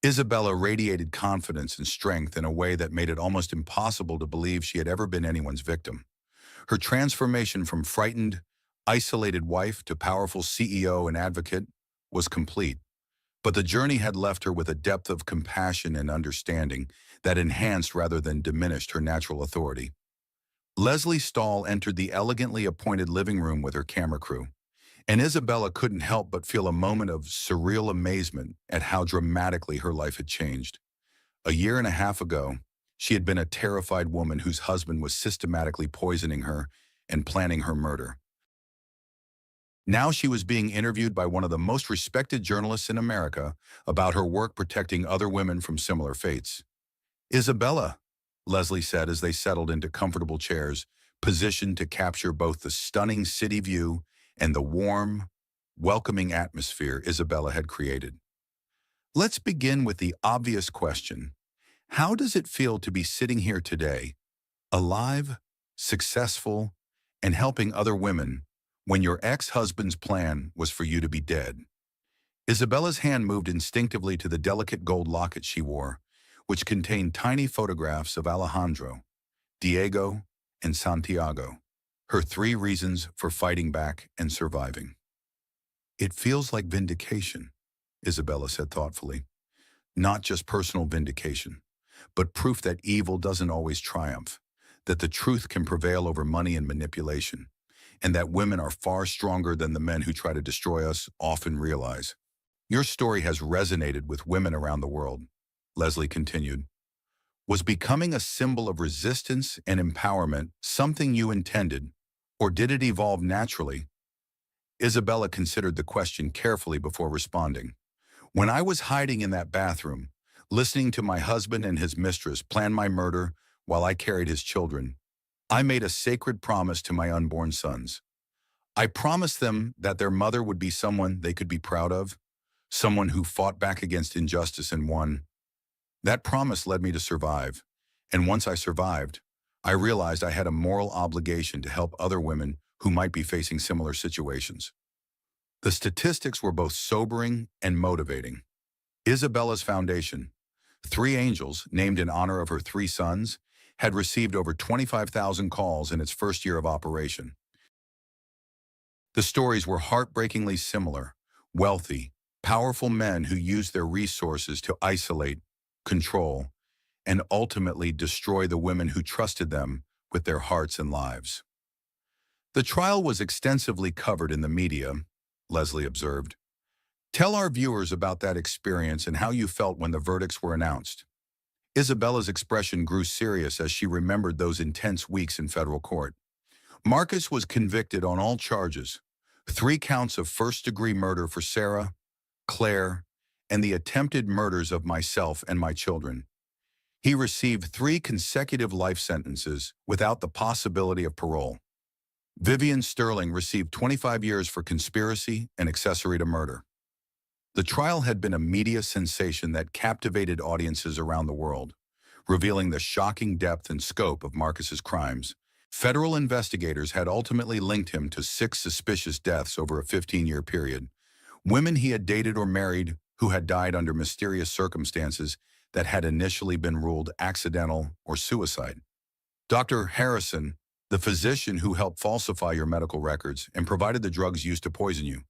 Isabella radiated confidence and strength in a way that made it almost impossible to believe she had ever been anyone's victim. Her transformation from frightened, isolated wife to powerful CEO and advocate was complete. But the journey had left her with a depth of compassion and understanding that enhanced rather than diminished her natural authority. Leslie Stahl entered the elegantly appointed living room with her camera crew, and Isabella couldn't help but feel a moment of surreal amazement at how dramatically her life had changed. A year and a half ago, she had been a terrified woman whose husband was systematically poisoning her and planning her murder. Now she was being interviewed by one of the most respected journalists in America about her work protecting other women from similar fates. "Isabella," Leslie said as they settled into comfortable chairs, positioned to capture both the stunning city view and the warm, welcoming atmosphere Isabella had created. "Let's begin with the obvious question. How does it feel to be sitting here today, alive, successful, and helping other women, when your ex-husband's plan was for you to be dead?" Isabella's hand moved instinctively to the delicate gold locket she wore, which contained tiny photographs of Alejandro, Diego, and Santiago, her 3 reasons for fighting back and surviving. "It feels like vindication," Isabella said thoughtfully. "Not just personal vindication, but proof that evil doesn't always triumph, that the truth can prevail over money and manipulation, and that women are far stronger than the men who try to destroy us often realize. Your story has resonated with women around the world," Leslie continued. "Was becoming a symbol of resistance and empowerment something you intended, or did it evolve naturally?" Isabella considered the question carefully before responding. "When I was hiding in that bathroom, listening to my husband and his mistress plan my murder while I carried his children, I made a sacred promise to my unborn sons. I promised them that their mother would be someone they could be proud of, someone who fought back against injustice and won. That promise led me to survive, and once I survived, I realized I had a moral obligation to help other women who might be facing similar situations." The statistics were both sobering and motivating. Isabella's foundation, Three angels, named in honor of her three sons, had received over 25,000 calls in its first year of operation. The stories were heartbreakingly similar: wealthy, powerful men who used their resources to isolate, control, and ultimately destroy the women who trusted them with their hearts and lives. The trial was extensively covered in the media, Leslie observed. Tell our viewers about that experience and how you felt when the verdicts were announced. Isabella's expression grew serious as she remembered those intense weeks in federal court. Marcus was convicted on all charges: 3 counts of first-degree murder for Sarah, Claire, and the attempted murders of myself and my children. He received 3 consecutive life sentences without the possibility of parole. Vivian Sterling received 25 years for conspiracy and accessory to murder. The trial had been a media sensation that captivated audiences around the world, revealing the shocking depth and scope of Marcus's crimes. Federal investigators had ultimately linked him to 6 suspicious deaths over a 15-year period: women he had dated or married who had died under mysterious circumstances that had initially been ruled accidental or suicide. Dr. Harrison, the physician who helped falsify your medical records and provided the drugs used to poison you,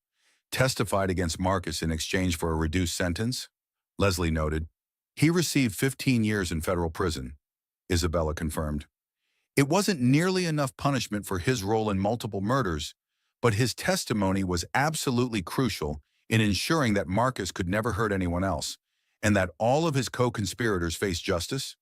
testified against Marcus in exchange for a reduced sentence, Leslie noted. He received 15 years in federal prison, Isabella confirmed. It wasn't nearly enough punishment for his role in multiple murders, but his testimony was absolutely crucial in ensuring that Marcus could never hurt anyone else, and that all of his co-conspirators faced justice.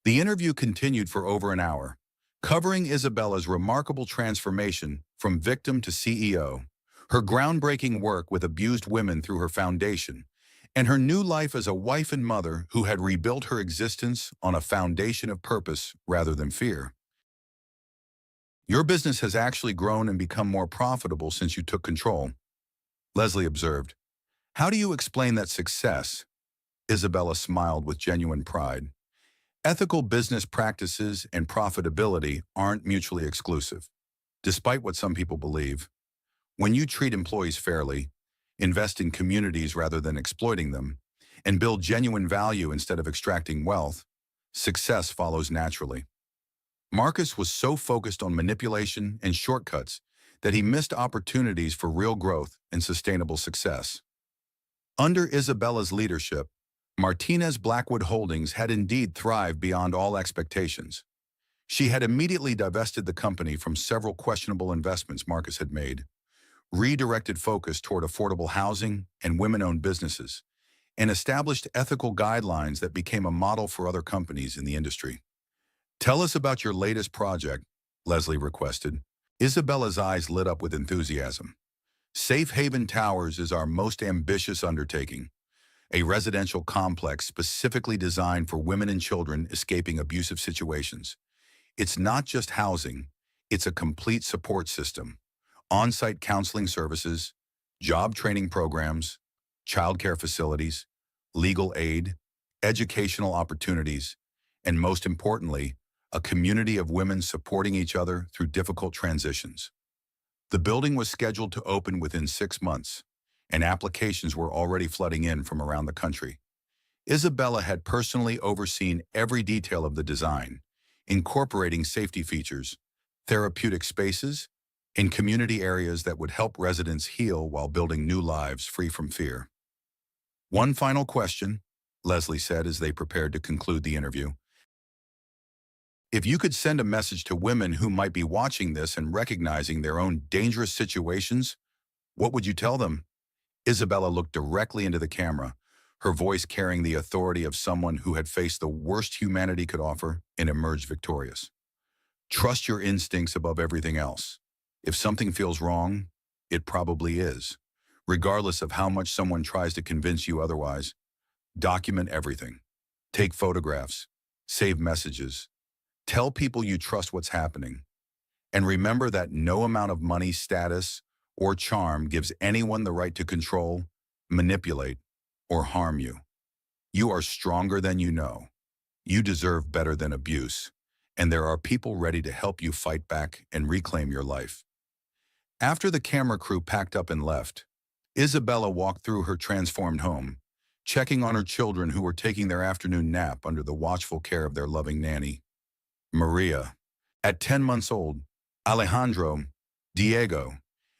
The interview continued for over an hour, covering Isabella's remarkable transformation from victim to CEO, her groundbreaking work with abused women through her foundation, and her new life as a wife and mother who had rebuilt her existence on a foundation of purpose rather than fear. Your business has actually grown and become more profitable since you took control, Leslie observed. How do you explain that success? Isabella smiled with genuine pride. Ethical business practices and profitability aren't mutually exclusive, despite what some people believe. When you treat employees fairly, invest in communities rather than exploiting them, and build genuine value instead of extracting wealth, success follows naturally. Marcus was so focused on manipulation and shortcuts that he missed opportunities for real growth and sustainable success. Under Isabella's leadership, Martinez Blackwood Holdings had indeed thrived beyond all expectations. She had immediately divested the company from several questionable investments Marcus had made, redirected focus toward affordable housing and women-owned businesses, and established ethical guidelines that became a model for other companies in the industry. Tell us about your latest project, Leslie requested. Isabella's eyes lit up with enthusiasm. Safe Haven Towers is our most ambitious undertaking, a residential complex specifically designed for women and children escaping abusive situations. It's not just housing, it's a complete support system: on-site counseling services, job training programs, childcare facilities, legal aid, educational opportunities, and most importantly, a community of women supporting each other through difficult transitions. The building was scheduled to open within 6 months, and applications were already flooding in from around the country. Isabella had personally overseen every detail of the design, incorporating safety features, therapeutic spaces, and community areas that would help residents heal while building new lives free from fear. One final question, Leslie said as they prepared to conclude the interview. If you could send a message to women who might be watching this and recognizing their own dangerous situations, what would you tell them? Isabella looked directly into the camera, her voice carrying the authority of someone who had faced the worst humanity could offer and emerged victorious. Trust your instincts above everything else. If something feels wrong, it probably is. Regardless of how much someone tries to convince you otherwise, document everything. Take photographs. Save messages. Tell people you trust what's happening. And remember that no amount of money, status, or charm gives anyone the right to control, manipulate, or harm you. You are stronger than you know. You deserve better than abuse, and there are people ready to help you fight back and reclaim your life. After the camera crew packed up and left, Isabella walked through her transformed home, checking on her children who were taking their afternoon nap under the watchful care of their loving nanny, Maria. At 10 months old, Alejandro, Diego,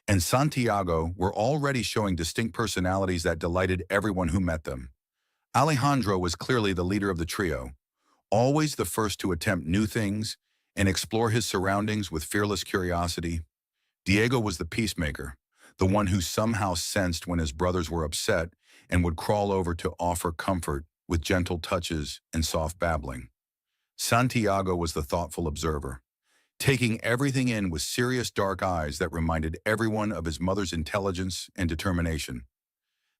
and Santiago were already showing distinct personalities that delighted everyone who met them. Alejandro was clearly the leader of the trio, always the first to attempt new things and explore his surroundings with fearless curiosity. Diego was the peacemaker, the one who somehow sensed when his brothers were upset and would crawl over to offer comfort with gentle touches and soft babbling. Santiago was the thoughtful observer, taking everything in with serious dark eyes that reminded everyone of his mother's intelligence and determination.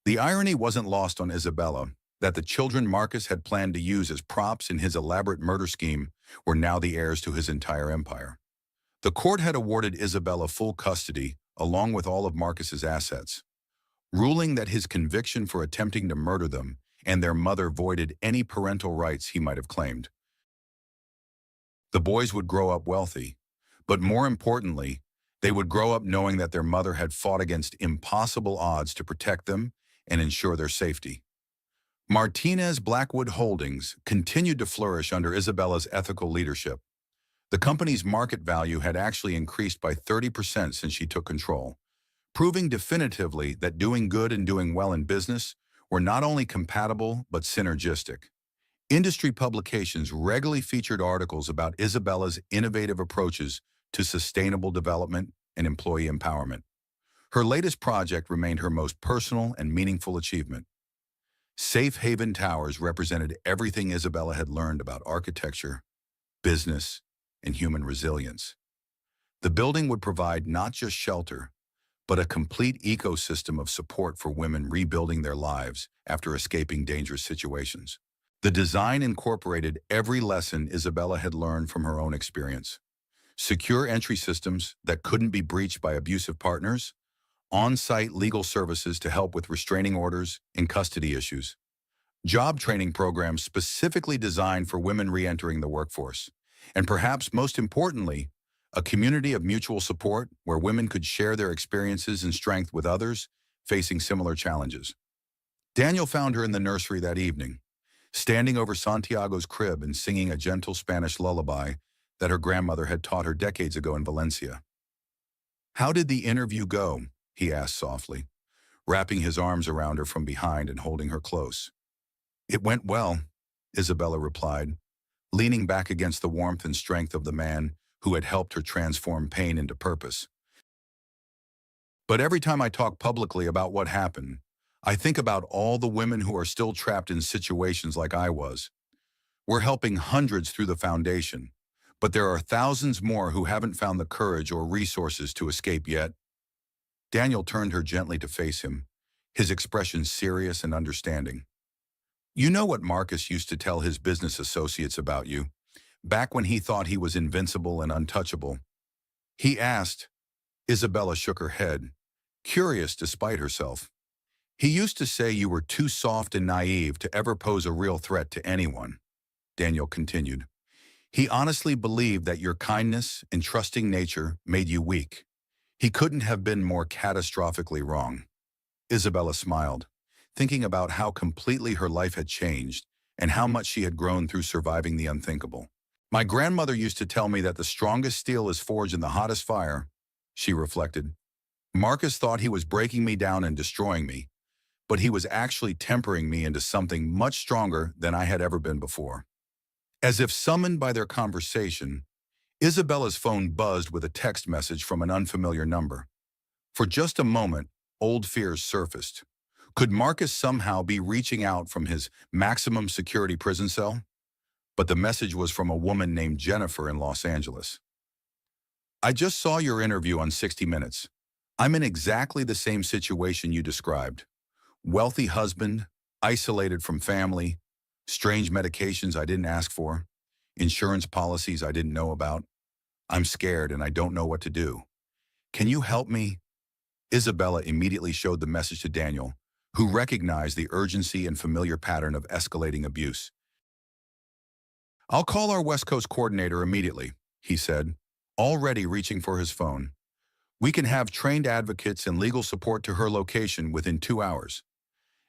The irony wasn't lost on Isabella that the children Marcus had planned to use as props in his elaborate murder scheme were now the heirs to his entire empire. The court had awarded Isabella full custody along with all of Marcus's assets, ruling that his conviction for attempting to murder them and their mother voided any parental rights he might have claimed. The boys would grow up wealthy, but more importantly, they would grow up knowing that their mother had fought against impossible odds to protect them and ensure their safety. Martinez Blackwood Holdings continued to flourish under Isabella's ethical leadership. The company's market value had actually increased by 30% since she took control, proving definitively that doing good and doing well in business were not only compatible but synergistic. Industry publications regularly featured articles about Isabella's innovative approaches to sustainable development and employee empowerment. Her latest project remained her most personal and meaningful achievement. Safe Haven Towers represented everything Isabella had learned about architecture, business, and human resilience. The building would provide not just shelter, but a complete ecosystem of support for women rebuilding their lives after escaping dangerous situations. The design incorporated every lesson Isabella had learned from her own experience. Secure entry systems that couldn't be breached by abusive partners, on-site legal services to help with restraining orders and custody issues, job training programs specifically designed for women re-entering the workforce, and perhaps most importantly, a community of mutual support where women could share their experiences and strength with others facing similar challenges. Daniel found her in the nursery that evening, standing over Santiago's crib and singing a gentle Spanish lullaby that her grandmother had taught her decades ago in Valencia. "How did the interview go?" he asked softly, wrapping his arms around her from behind and holding her close. "It went well," Isabella replied, leaning back against the warmth and strength of the man who had helped her transform pain into purpose. "But every time I talk publicly about what happened, I think about all the women who are still trapped in situations like I was. We're helping hundreds through the foundation, but there are thousands more who haven't found the courage or resources to escape yet." Daniel turned her gently to face him, his expression serious and understanding. "You know what Marcus used to tell his business associates about you, back when he thought he was invincible and untouchable?" he asked. Isabella shook her head, curious despite herself. "He used to say you were too soft and naive to ever pose a real threat to anyone," Daniel continued. "He honestly believed that your kindness and trusting nature made you weak. He couldn't have been more catastrophically wrong." Isabella smiled, thinking about how completely her life had changed and how much she had grown through surviving the unthinkable. "My grandmother used to tell me that the strongest steel is forged in the hottest fire," she reflected. "Marcus thought he was breaking me down and destroying me, but he was actually tempering me into something much stronger than I had ever been before." As if summoned by their conversation, Isabella's phone buzzed with a text message from an unfamiliar number. For just a moment, old fears surfaced. Could Marcus somehow be reaching out from his maximum security prison cell? But the message was from a woman named Jennifer in Los Angeles. "I just saw your interview on 60 Minutes. I'm in exactly the same situation you described. Wealthy husband, isolated from family, strange medications I didn't ask for, insurance policies I didn't know about. I'm scared and I don't know what to do. Can you help me?" Isabella immediately showed the message to Daniel, who recognized the urgency and familiar pattern of escalating abuse. "I'll call our West Coast coordinator immediately," he said, already reaching for his phone. "We can have trained advocates and legal support to her location within 2 hours."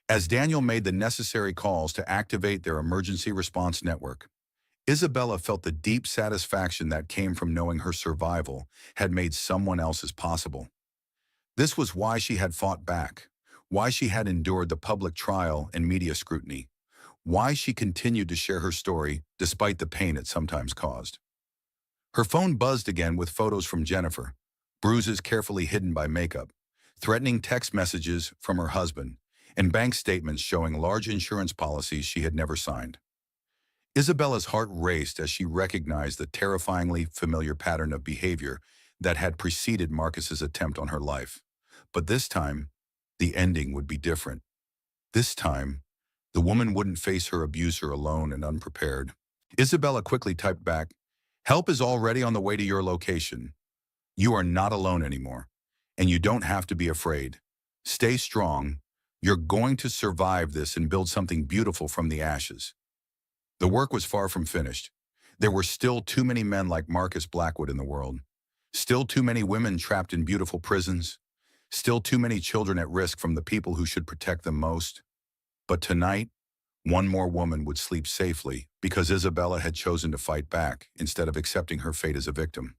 As Daniel made the necessary calls to activate their emergency response network, Isabella felt the deep satisfaction that came from knowing her survival had made someone else's possible. This was why she had fought back, why she had endured the public trial and media scrutiny, why she continued to share her story despite the pain it sometimes caused. Her phone buzzed again with photos from Jennifer, bruises carefully hidden by makeup, threatening text messages from her husband, and bank statements showing large insurance policies she had never signed. Isabella's heart raced as she recognized the terrifyingly familiar pattern of behavior that had preceded Marcus's attempt on her life. But this time, the ending would be different. This time, the woman wouldn't face her abuser alone and unprepared. Isabella quickly typed back, "Help is already on the way to your location. You are not alone anymore, and you don't have to be afraid. Stay strong. You're going to survive this and build something beautiful from the ashes." The work was far from finished. There were still too many men like Marcus Blackwood in the world. Still too many women trapped in beautiful prisons. Still too many children at risk from the people who should protect them most. But tonight, one more woman would sleep safely because Isabella had chosen to fight back instead of accepting her fate as a victim.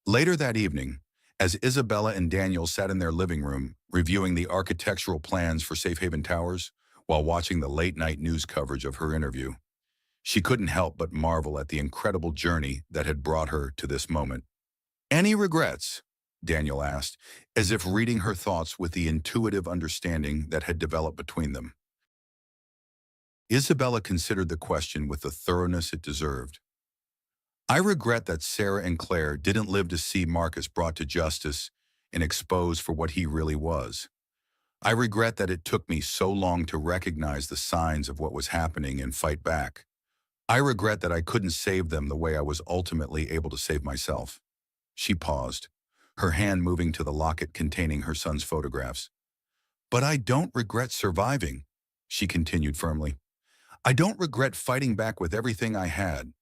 Later that evening, as Isabella and Daniel sat in their living room reviewing the architectural plans for Safe Haven Towers while watching the late-night news coverage of her interview, she couldn't help but marvel at the incredible journey that had brought her to this moment. "Any regrets?" Daniel asked, as if reading her thoughts with the intuitive understanding that had developed between them. Isabella considered the question with the thoroughness it deserved. "I regret that Sarah and Claire didn't live to see Marcus brought to justice and exposed for what he really was. I regret that it took me so long to recognize the signs of what was happening and fight back. I regret that I couldn't save them the way I was ultimately able to save myself." She paused, her hand moving to the locket containing her son's photographs. "But I don't regret surviving," she continued firmly. "I don't regret fighting back with everything I had.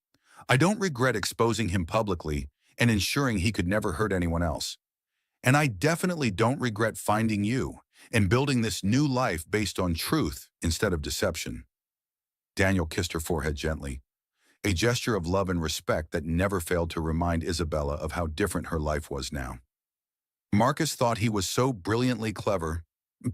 I don't regret exposing him publicly and ensuring he could never hurt anyone else. And I definitely don't regret finding you and building this new life based on truth instead of deception." Daniel kissed her forehead gently, a gesture of love and respect that never failed to remind Isabella of how different her life was now. "Marcus thought he was so brilliantly clever,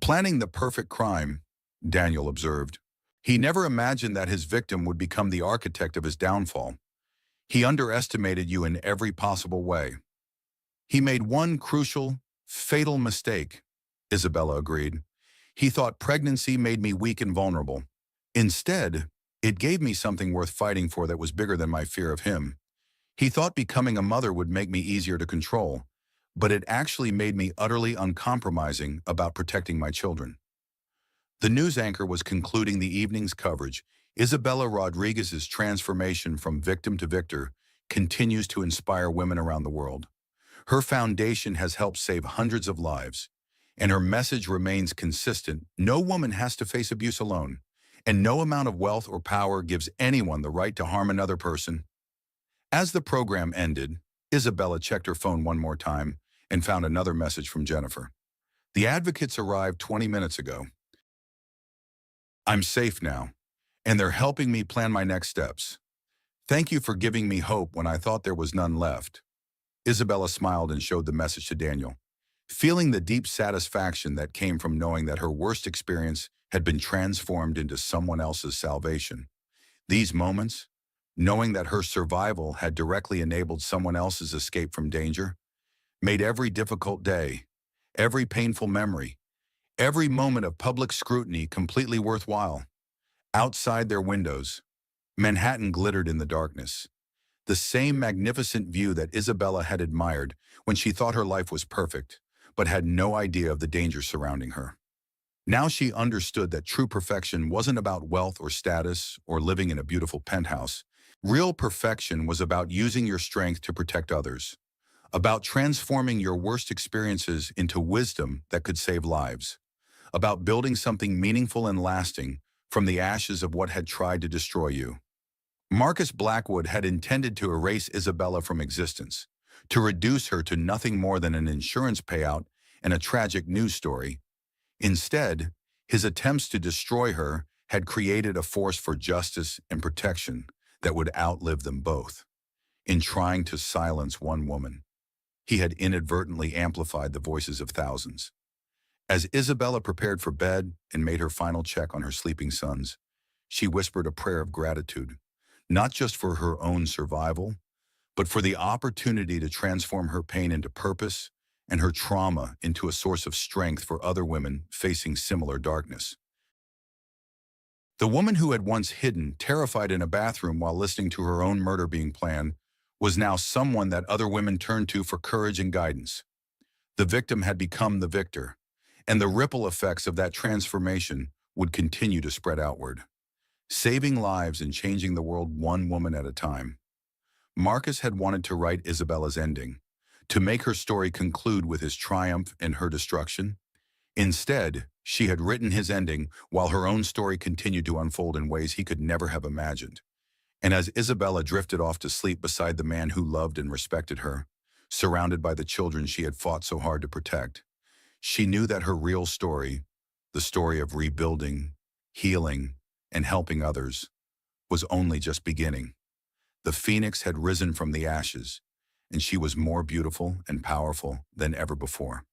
planning the perfect crime," Daniel observed. "He never imagined that his victim would become the architect of his downfall. He underestimated you in every possible way." "He made one crucial, fatal mistake," Isabella agreed. "He thought pregnancy made me weak and vulnerable. Instead, it gave me something worth fighting for that was bigger than my fear of him. He thought becoming a mother would make me easier to control, but it actually made me utterly uncompromising about protecting my children." The news anchor was concluding the evening's coverage. Isabella Rodriguez's transformation from victim to victor continues to inspire women around the world. Her foundation has helped save hundreds of lives, and her message remains consistent: no woman has to face abuse alone, and no amount of wealth or power gives anyone the right to harm another person. As the program ended, Isabella checked her phone one more time and found another message from Jennifer. "The advocates arrived 20 minutes ago. I'm safe now, and they're helping me plan my next steps. Thank you for giving me hope when I thought there was none left." Isabella smiled and showed the message to Daniel, feeling the deep satisfaction that came from knowing that her worst experience had been transformed into someone else's salvation. These moments, knowing that her survival had directly enabled someone else's escape from danger, made every difficult day, every painful memory, every moment of public scrutiny completely worthwhile. Outside their windows, Manhattan glittered in the darkness. The same magnificent view that Isabella had admired when she thought her life was perfect, but had no idea of the dangers surrounding her. Now she understood that true perfection wasn't about wealth or status or living in a beautiful penthouse. Real perfection was about using your strength to protect others, about transforming your worst experiences into wisdom that could save lives, about building something meaningful and lasting from the ashes of what had tried to destroy you. Marcus Blackwood had intended to erase Isabella from existence, to reduce her to nothing more than an insurance payout and a tragic news story. Instead, His attempts to destroy her had created a force for justice and protection that would outlive them both. In trying to silence one woman, he had inadvertently amplified the voices of thousands. As Isabella prepared for bed and made her final check on her sleeping sons, she whispered a prayer of gratitude, not just for her own survival, but for the opportunity to transform her pain into purpose and her trauma into a source of strength for other women facing similar darkness. The woman who had once hidden, terrified in a bathroom while listening to her own murder being planned, was now someone that other women turned to for courage and guidance. The victim had become the victor, and the ripple effects of that transformation would continue to spread outward, saving lives and changing the world one woman at a time. Marcus had wanted to write Isabella's ending, to make her story conclude with his triumph and her destruction. Instead, she had written his ending while her own story continued to unfold in ways he could never have imagined. And as Isabella drifted off to sleep beside the man who loved and respected her, surrounded by the children she had fought so hard to protect, she knew that her real story, the story of rebuilding, healing, and helping others, was only just beginning. The phoenix had risen from the ashes, and she was more beautiful and powerful than ever before.